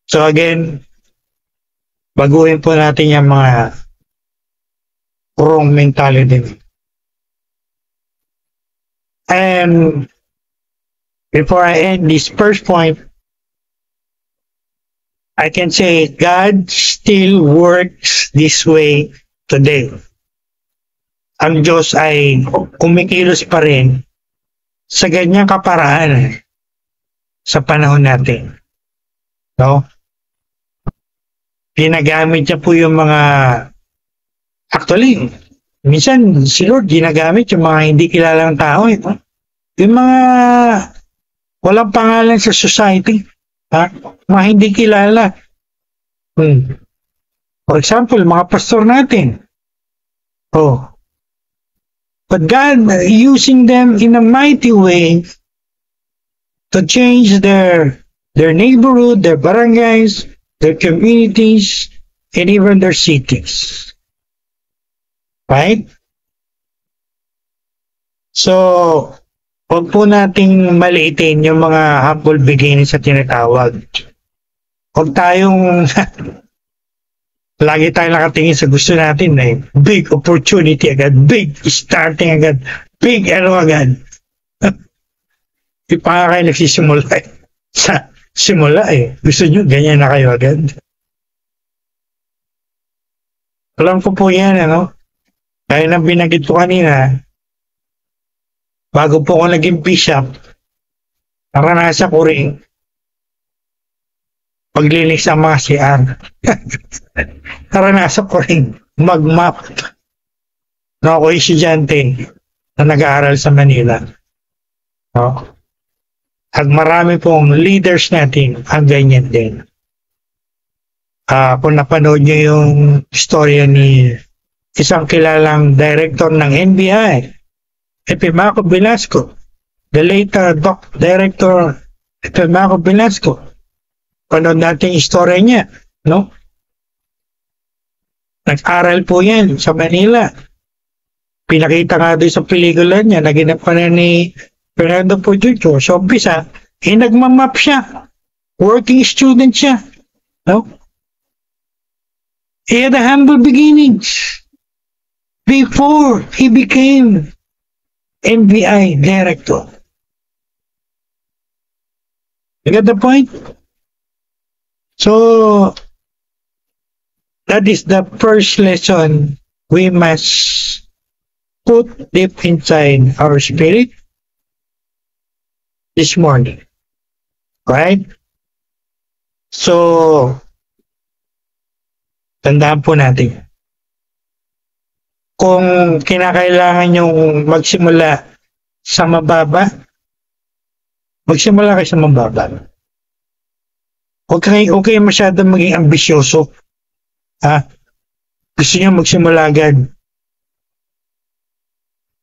So again, baguhin po natin yung mga wrong mentality. And before I end this first point, I can say God still works this way today. Ang Diyos ay kumikilos pa rin sa ganyang kaparaan sa panahon natin. No? Ginagamit niya po yung mga, actually, minsan si Lord ginagamit yung mga hindi kilalang tao. Yung mga walang pangalan sa society. Mga hindi kilala. For example, mga pastor natin. But God using them in a mighty way to change their neighborhood, their barangays, their communities, and even their cities. Right? So, huwag po nating maliitin yung mga humble beginnings sa tinatawag. Huwag tayong lagi tayong nakatingin sa gusto natin big opportunity agad, big starting agad, big agad. Di pa nga kayo nagsisimula sa simula Gusto nyo, ganyan na kayo agad. Alam ko po yan, Kaya nang binanggit ko kanina, bago po ako naging bishop, naranasan ko rin paglinis ng mga CR. Naranasan ko rin mag-map na ako estudyante na nag-aaral sa Manila. At marami pong leaders natin ang ganyan din. Kung napanood nyo yung istorya ni isang kilalang director ng NBI, Epimaco Velasco, the later director Epimaco Velasco. Panood natin yung istorya niya, Nag-aral po yan sa Manila. Pinakita nga doon sa pelikula niya, naginap pa na ni Fernando Pojucho. So, umpisa, nagmamap siya. Working student siya. He had a humble beginnings before he became NBI director. You get the point? So, that is the first lesson we must put deep inside our spirit this morning. Right? So, tandaan po natin. Kung kinakailangan yung magsimula sa mababa, magsimula kayo sa mababa. Huwag kayo masyadong maging ambisyoso. Ha? Gusto niyo magsimula agad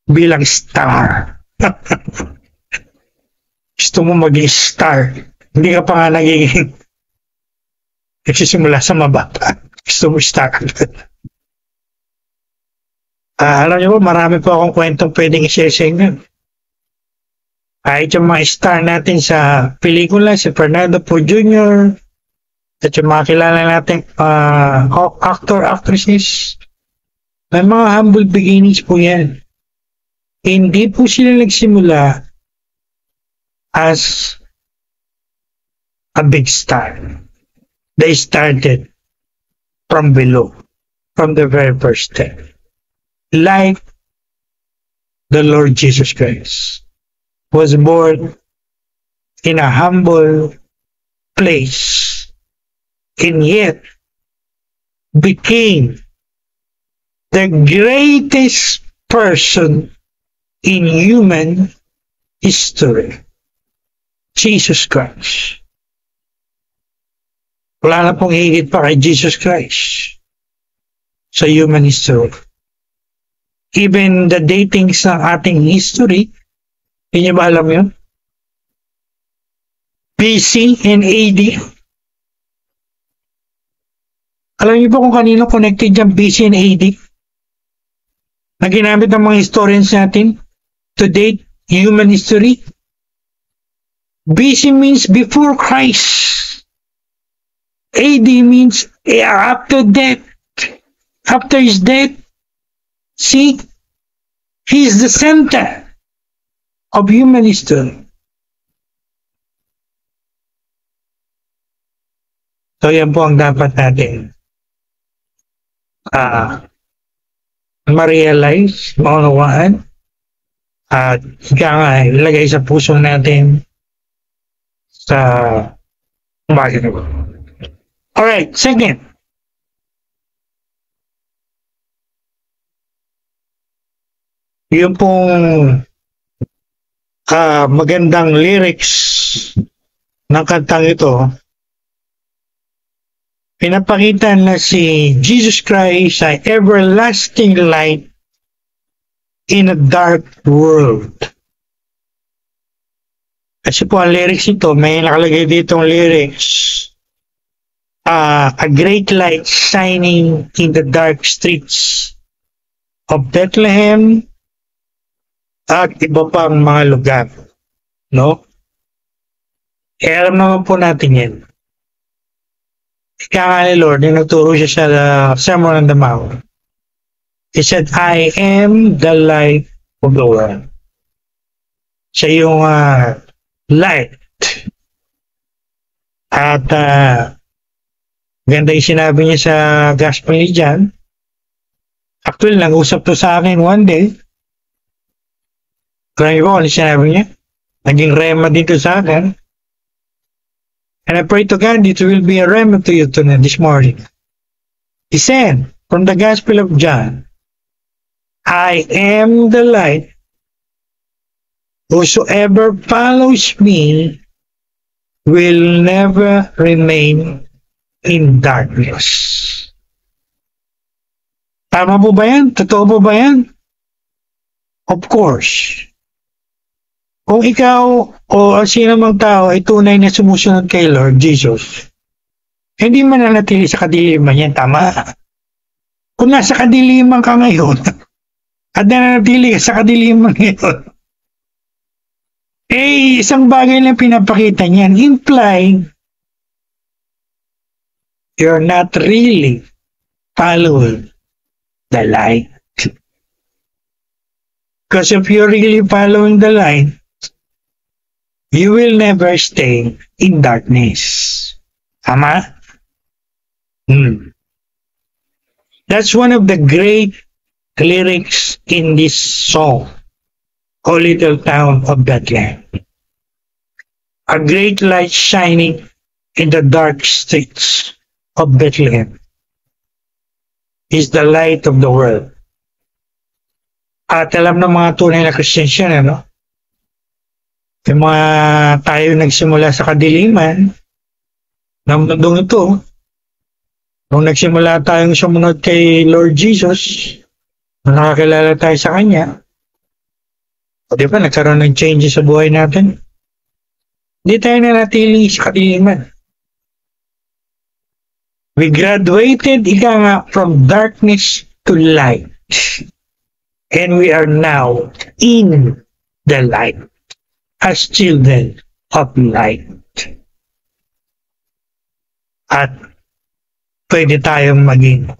bilang star. Gusto mo maging star. Hindi ka pa nga nagiging nagsisimula sa mababa. Gusto mo star agad. Alam niyo po, marami po akong kwentong pwedeng i-share sa inyo. Kahit yung mga star natin sa pelikula, si Fernando Poe Jr., at yung mga kilala natin actor, actresses, may mga humble beginnings po yan. Hindi po sila nagsimula as a big star. They started from below, from the very first step. Like the Lord Jesus Christ was born in a humble place and yet became the greatest person in human history. Jesus Christ. Wala na pong higit pa kay Jesus Christ sa human history. Even the datings ng ating history, hindi niyo ba alam yun? BC and AD. Alam niyo ba kung kanino connected yung BC and AD? Na ginamit ng mga historians natin to date human history? BC means before Christ. AD means after death. After his death. See? He's the center of human history. So yan po ang dapat natin ma-realize, maunawaan, at ilagay sa puso natin sa bagay na po. Alright, second. Yung pong magandang lyrics ng kantang ito, pinapakita na si Jesus Christ ay everlasting light in a dark world. Kasi po ang lyrics ito, may nakalagay ditong lyrics, a great light shining in the dark streets of Bethlehem at iba pang mga lugar. No? Alam naman po natin yan. Ika nga ni Lord, yung nagturo siya sa Sermon on the Mount. He said, I am the light of the world. Siya yung light. At ganda yung sinabi niya sa Gospel ni John. Actually, nag-usap to sa akin one day. Kaya ko, ano sinabi niya? Naging rema dito sa akin. And I pray to God it will be a rema to you tonight, this morning. He said, from the Gospel of John, I am the light. Whosoever follows me will never remain in darkness. Tama po ba yan? Totoo po ba yan? Of course. Kung ikaw o sino mang tao ay tunay na sumusunod kay Lord Jesus, hindi mananatili sa kadiliman yan, tama? Kung nasa kadiliman ka ngayon, at nananatili ka sa kadiliman ngayon, isang bagay lang pinapakita niyan, implying you're not really following the light. Because if you're really following the light, you will never stay in darkness. Tama? That's one of the great lyrics in this song, O Little Town of Bethlehem. A great light shining in the dark streets of Bethlehem is the light of the world. At alam ng mga tunay na Christians yan, ano? Yung mga tayo nagsimula sa kadiliman ng mundong ito, nung nagsimula tayong sumunod kay Lord Jesus, nung nakakilala tayo sa Kanya, o di ba, nagkaroon ng changes sa buhay natin. Hindi tayo nanatili sa kadiliman. We graduated, ika nga, from darkness to light. And we are now in the light as children of light. At pwede tayong maging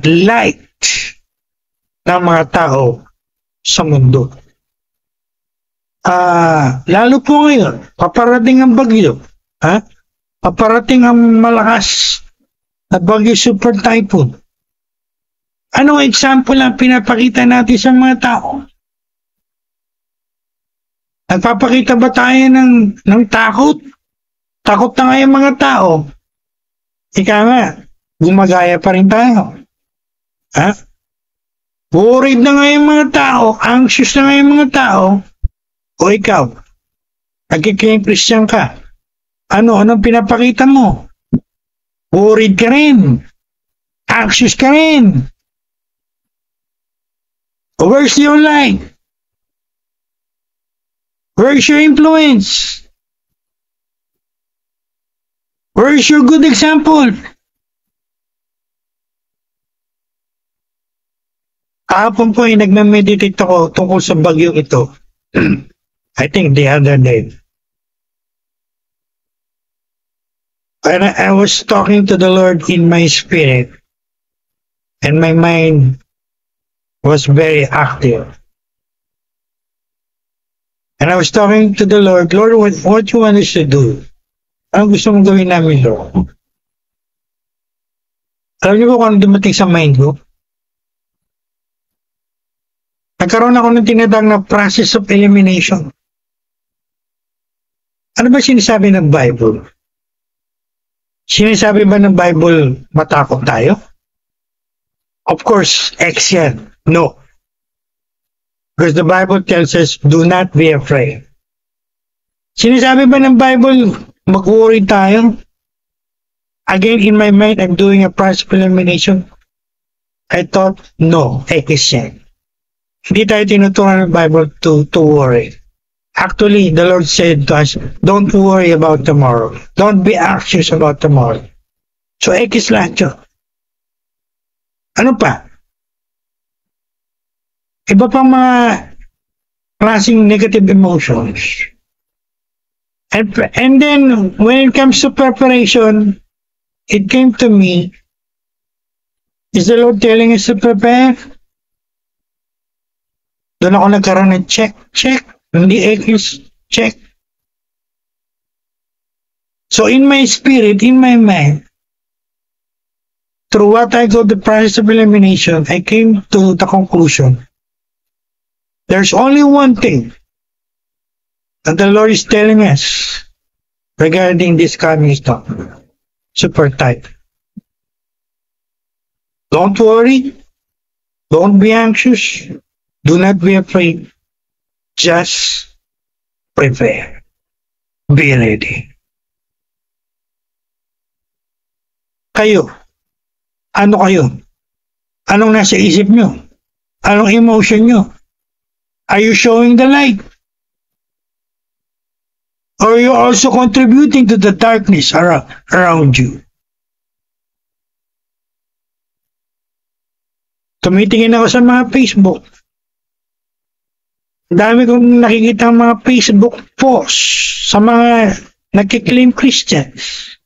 light ng mga tao sa mundo. Lalo po ngayon, paparating ang bagyo. Paparating ang malakas na bagyo, super typhoon. Anong example ang pinapakita natin sa mga tao? Nagpapakita ba tayo ng takot? Takot na nga yung mga tao. Ika nga, gumagaya pa rin tayo. Worried na nga yung mga tao, anxious na nga yung mga tao. O ikaw, nagkiklaim Christian ka. Anong pinapakita mo? Worried ka rin. Anxious ka rin. Where's your light? Where's your influence? Where's your good example? Kahapon po ay nagme-meditate ako tungkol sa bagyong ito. I think the other day. And I was talking to the Lord in my spirit. And my mind was very active. And I was talking to the Lord, Lord, what you want us to do? Ano gusto mong gawin namin, Lord? Alam niyo po kung ano dumating sa mind ko? Nagkaroon ako ng tinatawag na process of elimination. Ano ba sinasabi ng Bible? Sinasabi ba ng Bible matakot tayo? Of course, X yan. No. Because the Bible tells us, do not be afraid. Sinasabi ba ng Bible, mag-worry tayo? Again, in my mind, I'm doing a process of elimination. I thought, no, X yan. Hindi tayo tinuturuan ng Bible to worry. Actually, the Lord said to us, don't worry about tomorrow. Don't be anxious about tomorrow. So, X lang yun. Ano pa? Iba pang mga klaseng negative emotions. And then, when it comes to preparation, it came to me, is the Lord telling us to prepare? Doon ako nagkaroon ng check. Hindi X, check. So in my spirit, in my mind, through what I call the process of elimination, I came to the conclusion, there's only one thing that the Lord is telling us regarding this coming storm. Super tight. Don't worry. Don't be anxious. Do not be afraid. Just prepare. Be ready. Kayo, ano kayo? Anong nasa isip nyo? Anong emotion nyo? Are you showing the light? Or are you also contributing to the darkness around you? Tumitingin ako sa mga Facebook. Dami kong nakikita mga Facebook posts sa mga nagkiklaim Christians.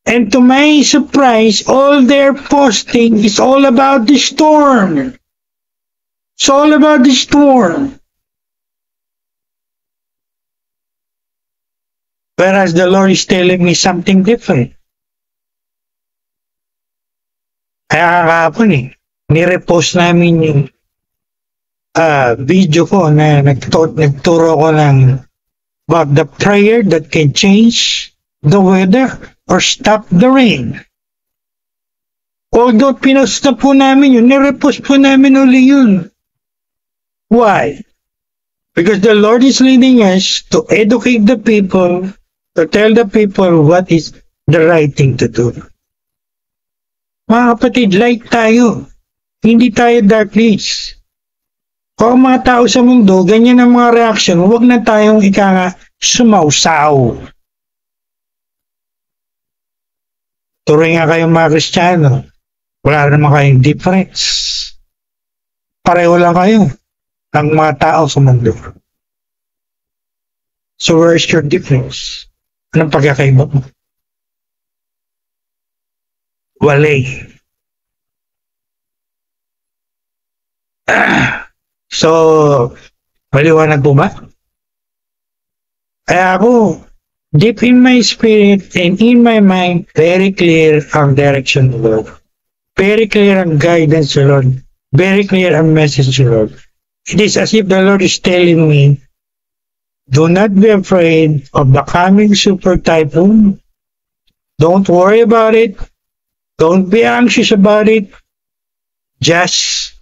And to my surprise, all their posting is all about the storm. It's all about the storm. Whereas the Lord is telling me something different. Kaya kahapon nirepost namin yung video ko na nagturo ko ng about the prayer that can change the weather or stop the rain. Although pinost na po namin yun, nirepost po namin uli yun. Why? Because the Lord is leading us to educate the people, to tell the people what is the right thing to do. Mga kapatid, light tayo. Hindi tayo darkness. Kung mga tao sa mundo, ganyan ang mga reaction, huwag na tayong sumausaw. Tuloy nga kayong mga Kristiyano. Wala naman kayong difference. Pareho lang kayo ng mga tao sa mundo. So where's your difference? Anong pagkakaiba mo? Walay. So, maliwanag po ba? Kaya ako, deep in my spirit and in my mind, very clear ang direction of the Lord. Very clear ang guidance of the Lord. Very clear ang message of the Lord. It is as if the Lord is telling me, do not be afraid of the coming super typhoon. Don't worry about it. Don't be anxious about it. Just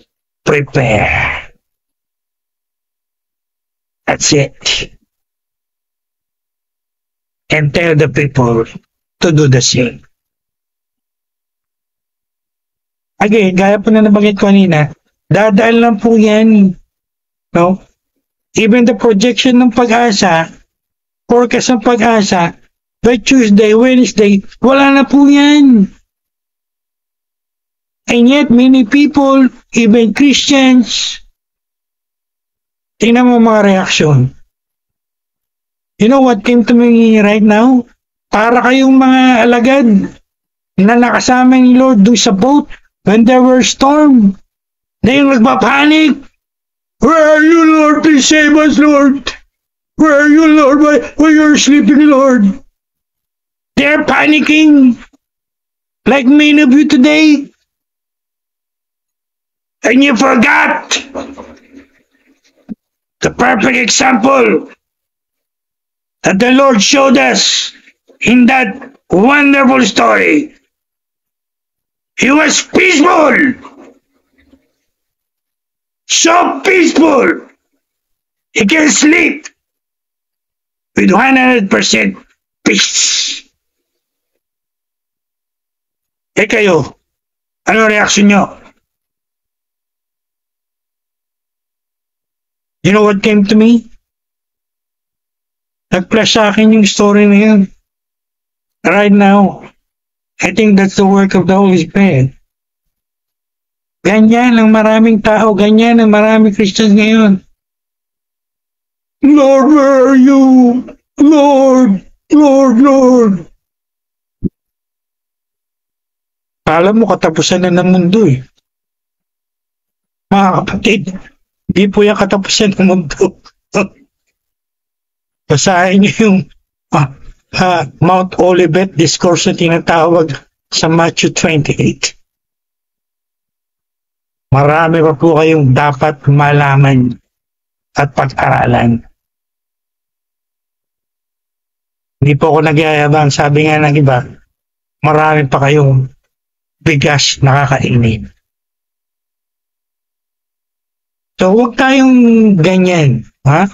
prepare. That's it. And tell the people to do the same. Again, gaya po na nabanggit ko kanina, dadaan lang po yan. No? Even the projection ng Pag-asa, forecast ng Pag-asa, by Tuesday, Wednesday, wala na po yan. And yet, many people, even Christians, tingnan mo mga reaction. You know what came to me right now? Para kayong mga alagad na nakasama ni Lord doon sa boat when there were storm. Na yung nagpapanik. Where are you, Lord? Please save us, Lord. Where are you, Lord? Why you're sleeping, Lord? They're panicking. Like many of you today. And you forgot the perfect example that the Lord showed us in that wonderful story. He was peaceful. So peaceful. He can sleep with 100% peace. Eh kayo, ano reaction nyo? You know what came to me? Nag-flash sa akin yung story na yun. Right now, I think that's the work of the Holy Spirit. Ganyan ang maraming tao, ganyan ang maraming Christians ngayon. Lord, where are you? Lord, Lord, Lord. Alam mo, katapusan na ng mundo eh. Mga kapatid, di po yung katapusan ng mundo. Basahin niyo yung Mount Olivet Discourse na tinatawag sa Matthew 28. Marami pa po kayong dapat malaman at pag-aralan. Hindi po ako nagyayabang. Sabi nga ng iba, marami pa kayong bigas nakakainin. So, huwag tayong ganyan. Ha?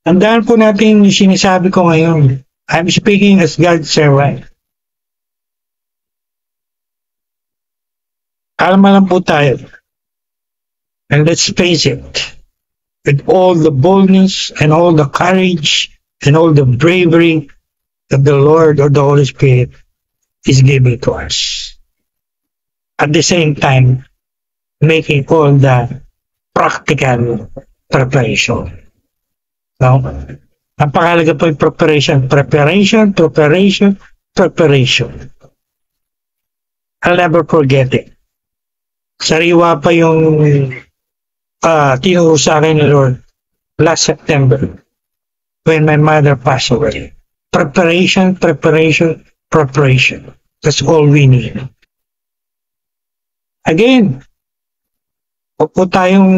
Tandaan po natin yung sinasabi ko ngayon. I'm speaking as God's servant. Kalma lang po tayo. And let's face it, with all the boldness and all the courage and all the bravery that the Lord or the Holy Spirit is giving to us. At the same time, making all the practical preparation. No? Napakalaga po yung preparation. Preparation, preparation, preparation. I'll never forget it. Sariwa pa yung tinuro sa akin ni Lord last September when my mother passed away. Preparation, preparation, preparation. That's all we need. Again, huwag po tayong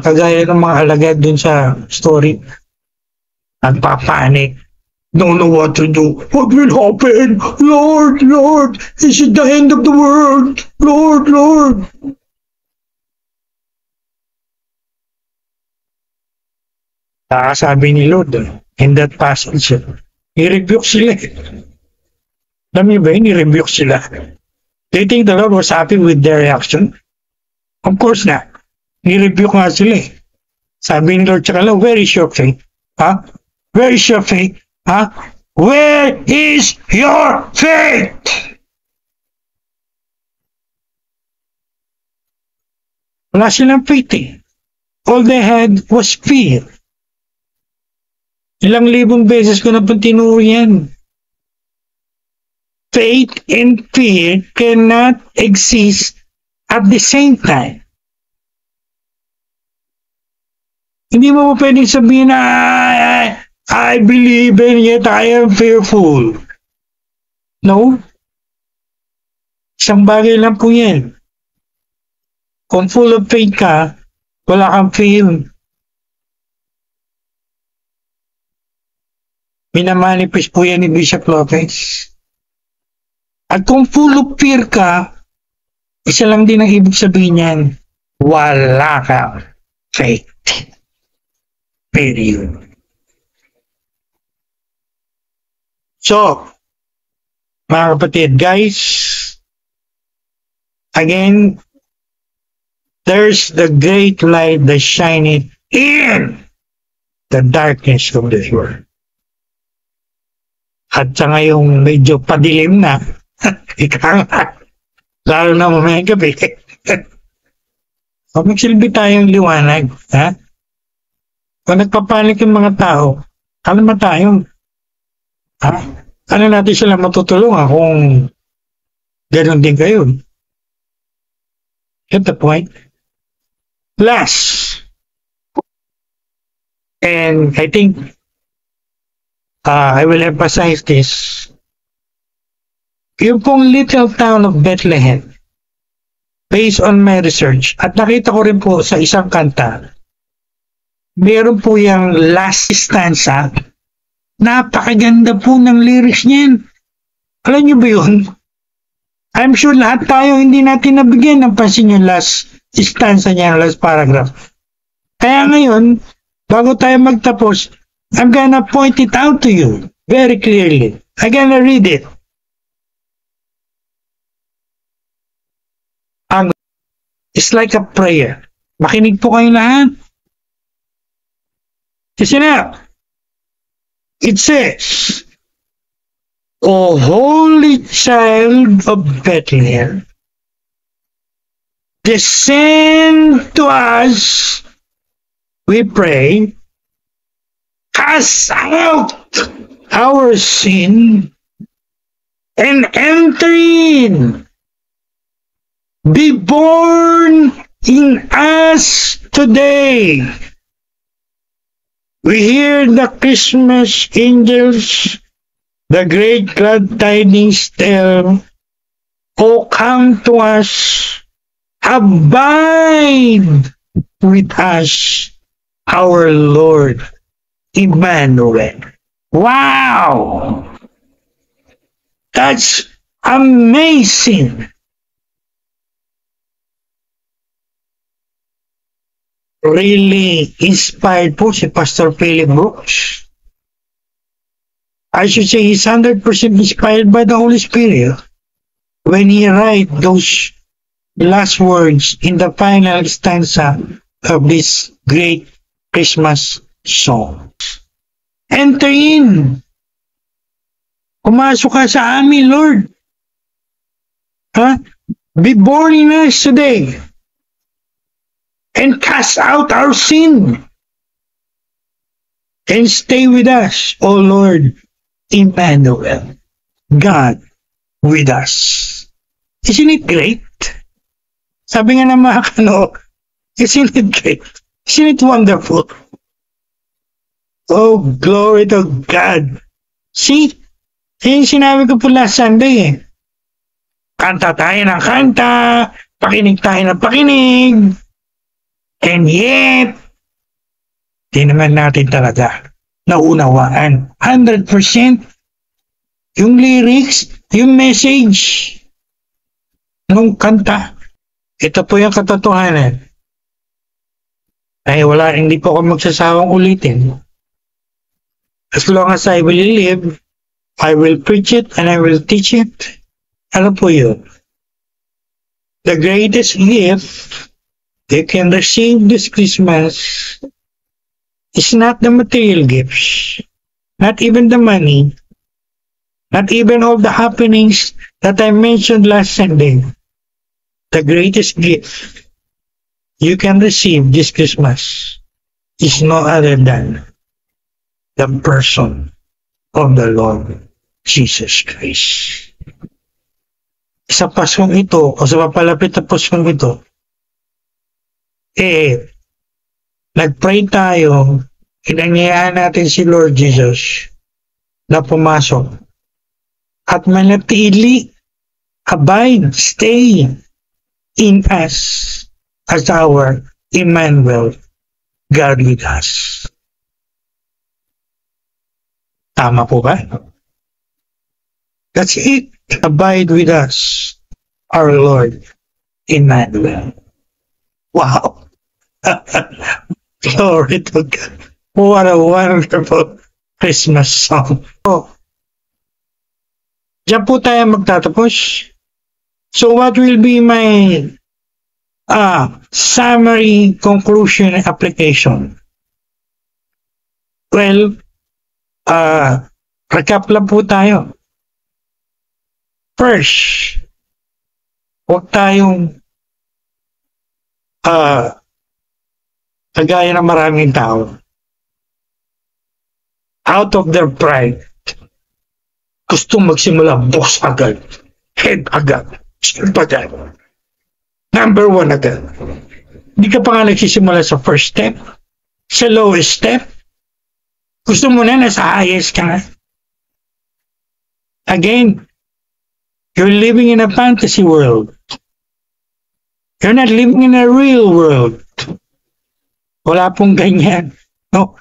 kagaya ng mga alagad dun sa story. Nagpapanik. Don't know what to do. What will happen? Lord, Lord, is it the end of the world? Lord, Lord. Sabi ni Lord, in that passage, i-rebuke sila. Alam niyo ba yun, i-rebuke sila. Do you think the Lord was happy with their reaction? Of course not. I-rebuke nga sila. Sabi ni Lord, tsaka lang, where is your faith? Huh? Where is your faith? Huh? Where is your faith? Wala silang faith eh. All they had was fear. Ilang libong beses ko na po tinuro yan. Faith and fear cannot exist at the same time. Hindi mo pwedeng sabihin na I believe and yet I am fearful. No? Isang bagay lang po yan. Kung full of faith ka, wala kang fear. Minamanifest po yan ni Bishop Lopez. At kung full of fear ka, isa lang din ang ibig sabihin yan, wala kang faith. Period. So, mga kapatid, guys, again, there's the great light that shining in the darkness of this world. At sa ngayong medyo padilim na, lalo na mamayang gabi, magsilbi tayong liwanag. Ha? Kung nagpapanik yung mga tao, kalma tayo. Ha? Ano natin sila matutulungan kung gano'n din kayo? Get the point? Last, and I think I will emphasize this, yung pong little town of Bethlehem, based on my research, at nakita ko rin po sa isang kanta, meron po yung last stanza. Napakaganda po ng lyrics niyan. Alam niyo ba yun? I'm sure lahat tayo hindi natin nabigyan ng pansin yung last stanza niya, last paragraph. Kaya ngayon, bago tayo magtapos, I'm gonna point it out to you very clearly. I'm gonna read it. It's like a prayer. Makinig po kayo lahat. Listen up. It says, O Holy Child of Bethlehem, descend to us, we pray, cast out our sin, and enter in. Be born in us today. We hear the Christmas angels, the great glad tidings tell, O come to us, abide with us, our Lord Emmanuel. Wow! That's amazing! Really inspired po si Pastor Philip Brooks. I should say he's 100% inspired by the Holy Spirit when he write those last words in the final stanza of this great Christmas song. Enter in. Pumasok ka sa amin, Lord. Be born in us today. And cast out our sin. And stay with us, O Lord Emmanuel, God with us. Isn't it great? Sabi nga ng mga isn't it great? Isn't it wonderful? Oh, glory to God. See, yung sinabi ko po last Sunday eh. Kanta tayo ng kanta, pakinig tayo ng pakinig. And yet, di naman natin talaga naunawaan 100% yung lyrics, yung message ng kanta. Ito po yung katotohanan. Ay wala, hindi po ako magsasawang ulitin. As long as I will live, I will preach it and I will teach it. Ano po yun? The greatest gift you can receive this Christmas is not the material gifts, not even the money, not even all the happenings that I mentioned last Sunday. The greatest gift you can receive this Christmas is no other than the person of the Lord Jesus Christ. Sa Paskong ito, o sa papalapit na Paskong ito, nag-pray tayo, inanyayahan natin si Lord Jesus na pumasok at manatili, abide, stay in us as our Emmanuel, God with us. Tama po ba? That's it. Abide with us, our Lord, Emmanuel. Wow. Glory to God. What a wonderful Christmas song. Oh. Diyan po tayo magtatapos. So what will be my summary, conclusion, application? Well, recap lang po tayo. First, huwag tayong kagaya ng maraming tao. Out of their pride, gusto magsimula boss agad, head agad, step agad, number one agad. Hindi ka pa nga nagsisimula sa first step, sa lowest step. Gusto mo na nasa highest ka na. Again, you're living in a fantasy world. You're not living in a real world. Wala pong ganyan. No.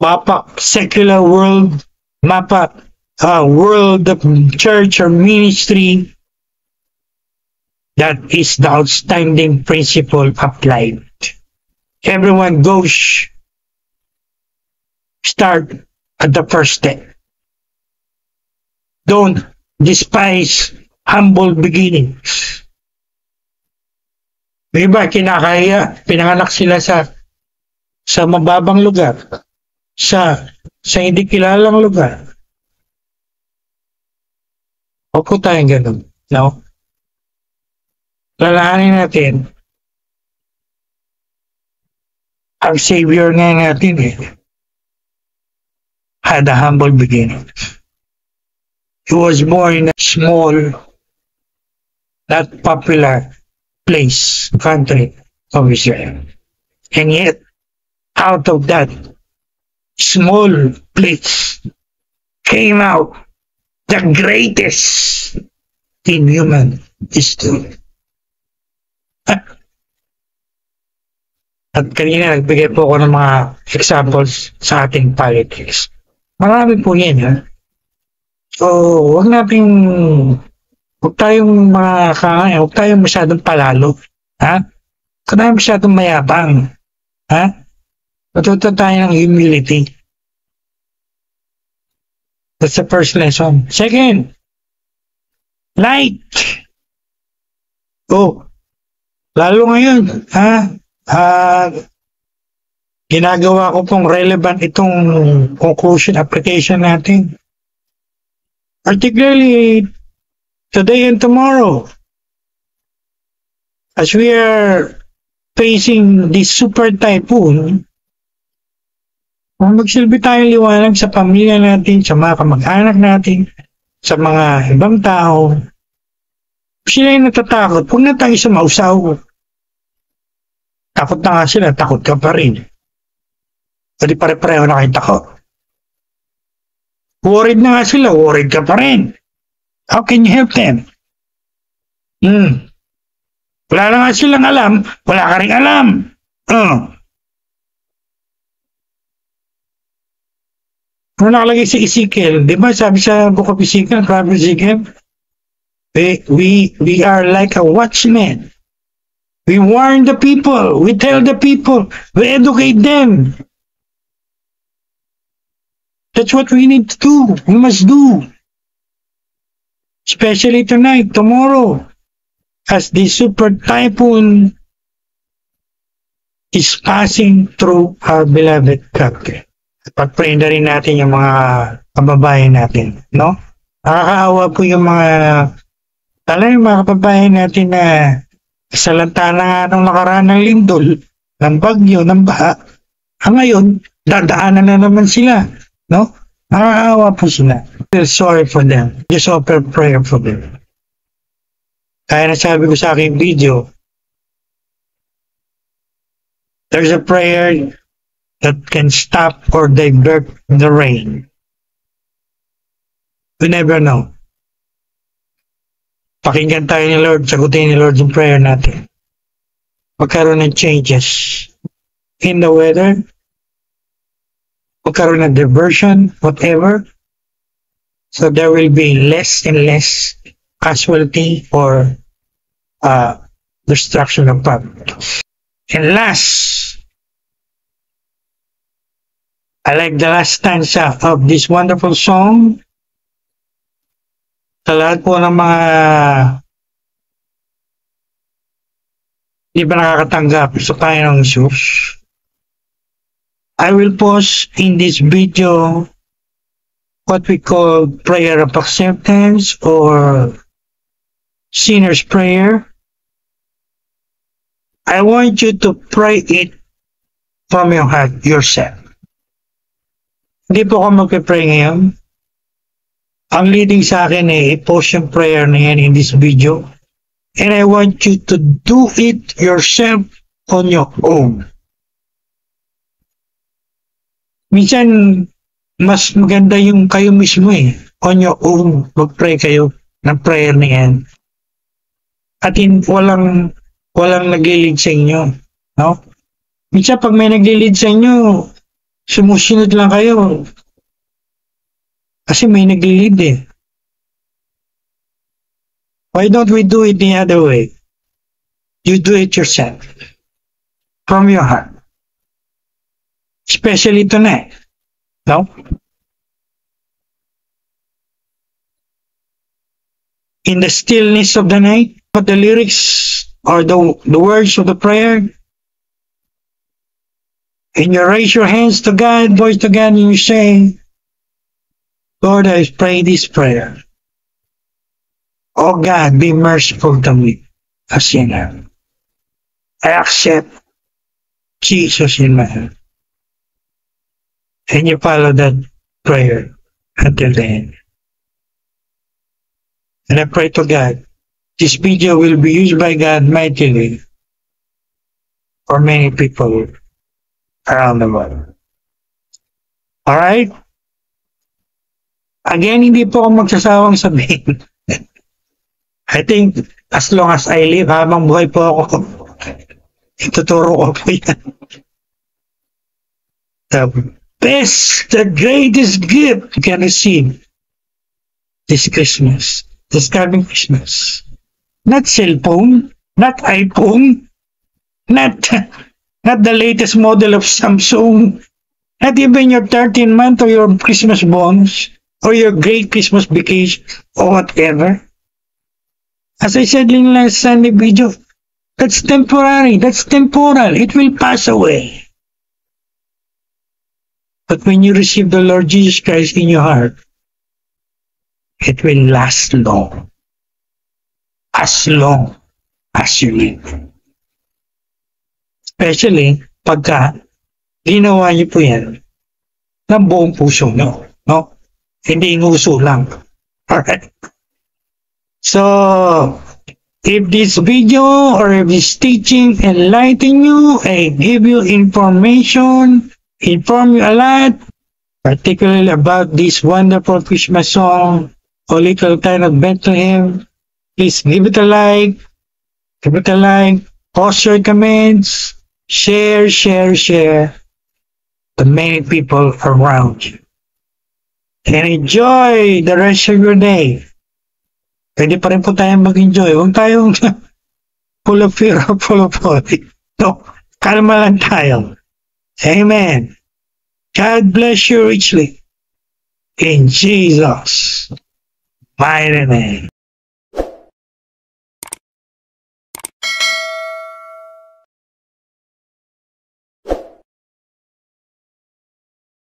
Mapa, secular world, mapa, world of church or ministry. That is the outstanding principle applied. Everyone goes, start at the first step. Don't despise humble beginnings. Diba, kinakaya, pinanganak sila sa mababang lugar, sa hindi kilalang lugar. Huwag po tayong ganun. No? Lalahanin natin, ang Savior nga natin had a humble beginning. He was born in a small, not popular place, country of Israel. And yet, out of that small place came out the greatest in human history. At kanina nagbigay po ako ng mga examples sa ating politics. Marami po yan, ha? So, huwag tayong huwag tayong masyadong palalo, ha? Huwag tayong masyadong mayabang, ha? Matuto tayo ng humility. That's the first lesson. Second, light. Oh, lalo ngayon, ha? Ginagawa ko pong relevant itong conclusion application natin. Particularly today and tomorrow, as we are facing this super typhoon, magsilbi tayong liwanag sa pamilya natin, sa mga kamag-anak natin, sa mga ibang tao, Sila yung natatakot. Huwag na tayo sumausaw. Takot na nga sila, takot ka pa rin. Pwede pare-pareho na kayo takot. Worried na nga sila, worried ka pa rin. How can you help them? Wala na nga silang alam, wala ka rin alam. Ano nakalagay sa Ezekiel? Di ba sabi sa Book of Ezekiel, Prophet Ezekiel? We are like a watchman. We warn the people. We tell the people. We educate them. That's what we need to do. We must do. Especially tonight, tomorrow, as the super typhoon is passing through our beloved country. Pag-pray na rin natin yung mga kababayan natin, no? Nakakaawa po yung mga kababayan natin na salanta na nga nung nakaraan ng lindol, ng bagyo, ng baha. Ngayon, dadaanan na naman sila, no? Nakakaawa po sila. Feel sorry for them. Just offer prayer for them. Kaya nasabi ko sa aking video, there's a prayer that can stop or divert the rain. We never know. Pakinggan tayo ni Lord, sagutin ni Lord yung prayer natin. Magkaroon ng changes in the weather, magkaroon ng diversion, whatever. So there will be less and less casualty or destruction of property. And last, I like the last stanza of this wonderful song. Sa lahat po ng mga di ba nakakatanggap sa Panginoong Diyos, I will post in this video what we call prayer of acceptance or sinner's prayer. I want you to pray it from your heart yourself. Hindi po ako magpe-pray ngayon. Ang leading sa akin i-post yung prayer na yan in this video. And I want you to do it yourself on your own. Minsan, mas maganda yung kayo mismo on your own, mag-pray kayo ng prayer na yan. At walang nag-lead sa inyo. No? Minsan, pag may nag-lead sa inyo, sumusunod lang kayo. Kasi may nag-lead Why don't we do it the other way? You do it yourself. From your heart. Especially tonight. No? In the stillness of the night, but the lyrics or the words of the prayer, and you raise your hands to God, voice to God, and you say, Lord, I pray this prayer. Oh God, be merciful to me, a sinner. I accept Jesus in my heart. And you follow that prayer until the end. And I pray to God, this video will be used by God mightily for many people around the world. Alright? Again, hindi po ako magsasawang sabihin. I think, as long as I live, habang buhay po ako, ituturo ko po yan. The best, the greatest gift you can receive this Christmas, this coming Christmas. Not cellphone, not iPhone, not the latest model of Samsung, not even your 13-month or your Christmas bonus, or your great Christmas vacation, or whatever. As I said in last Sunday video, that's temporary, that's temporal, it will pass away. But when you receive the Lord Jesus Christ in your heart, it will last long as you live. Especially, pagka ginawa niyo po yan ng buong puso nyo, no? Hindi nguso lang. Alright? So, If this video or if this teaching enlighten you and give you information, inform you a lot, particularly about this wonderful Christmas song, O Little Town of Bethlehem, please give it a like, post your comments, share to many people around you. And enjoy the rest of your day. Pwede pa rin po tayong mag-enjoy. Huwag tayong full of fear or full of worry. No, kalma lang tayo. Amen. God bless you richly. In Jesus' mighty name.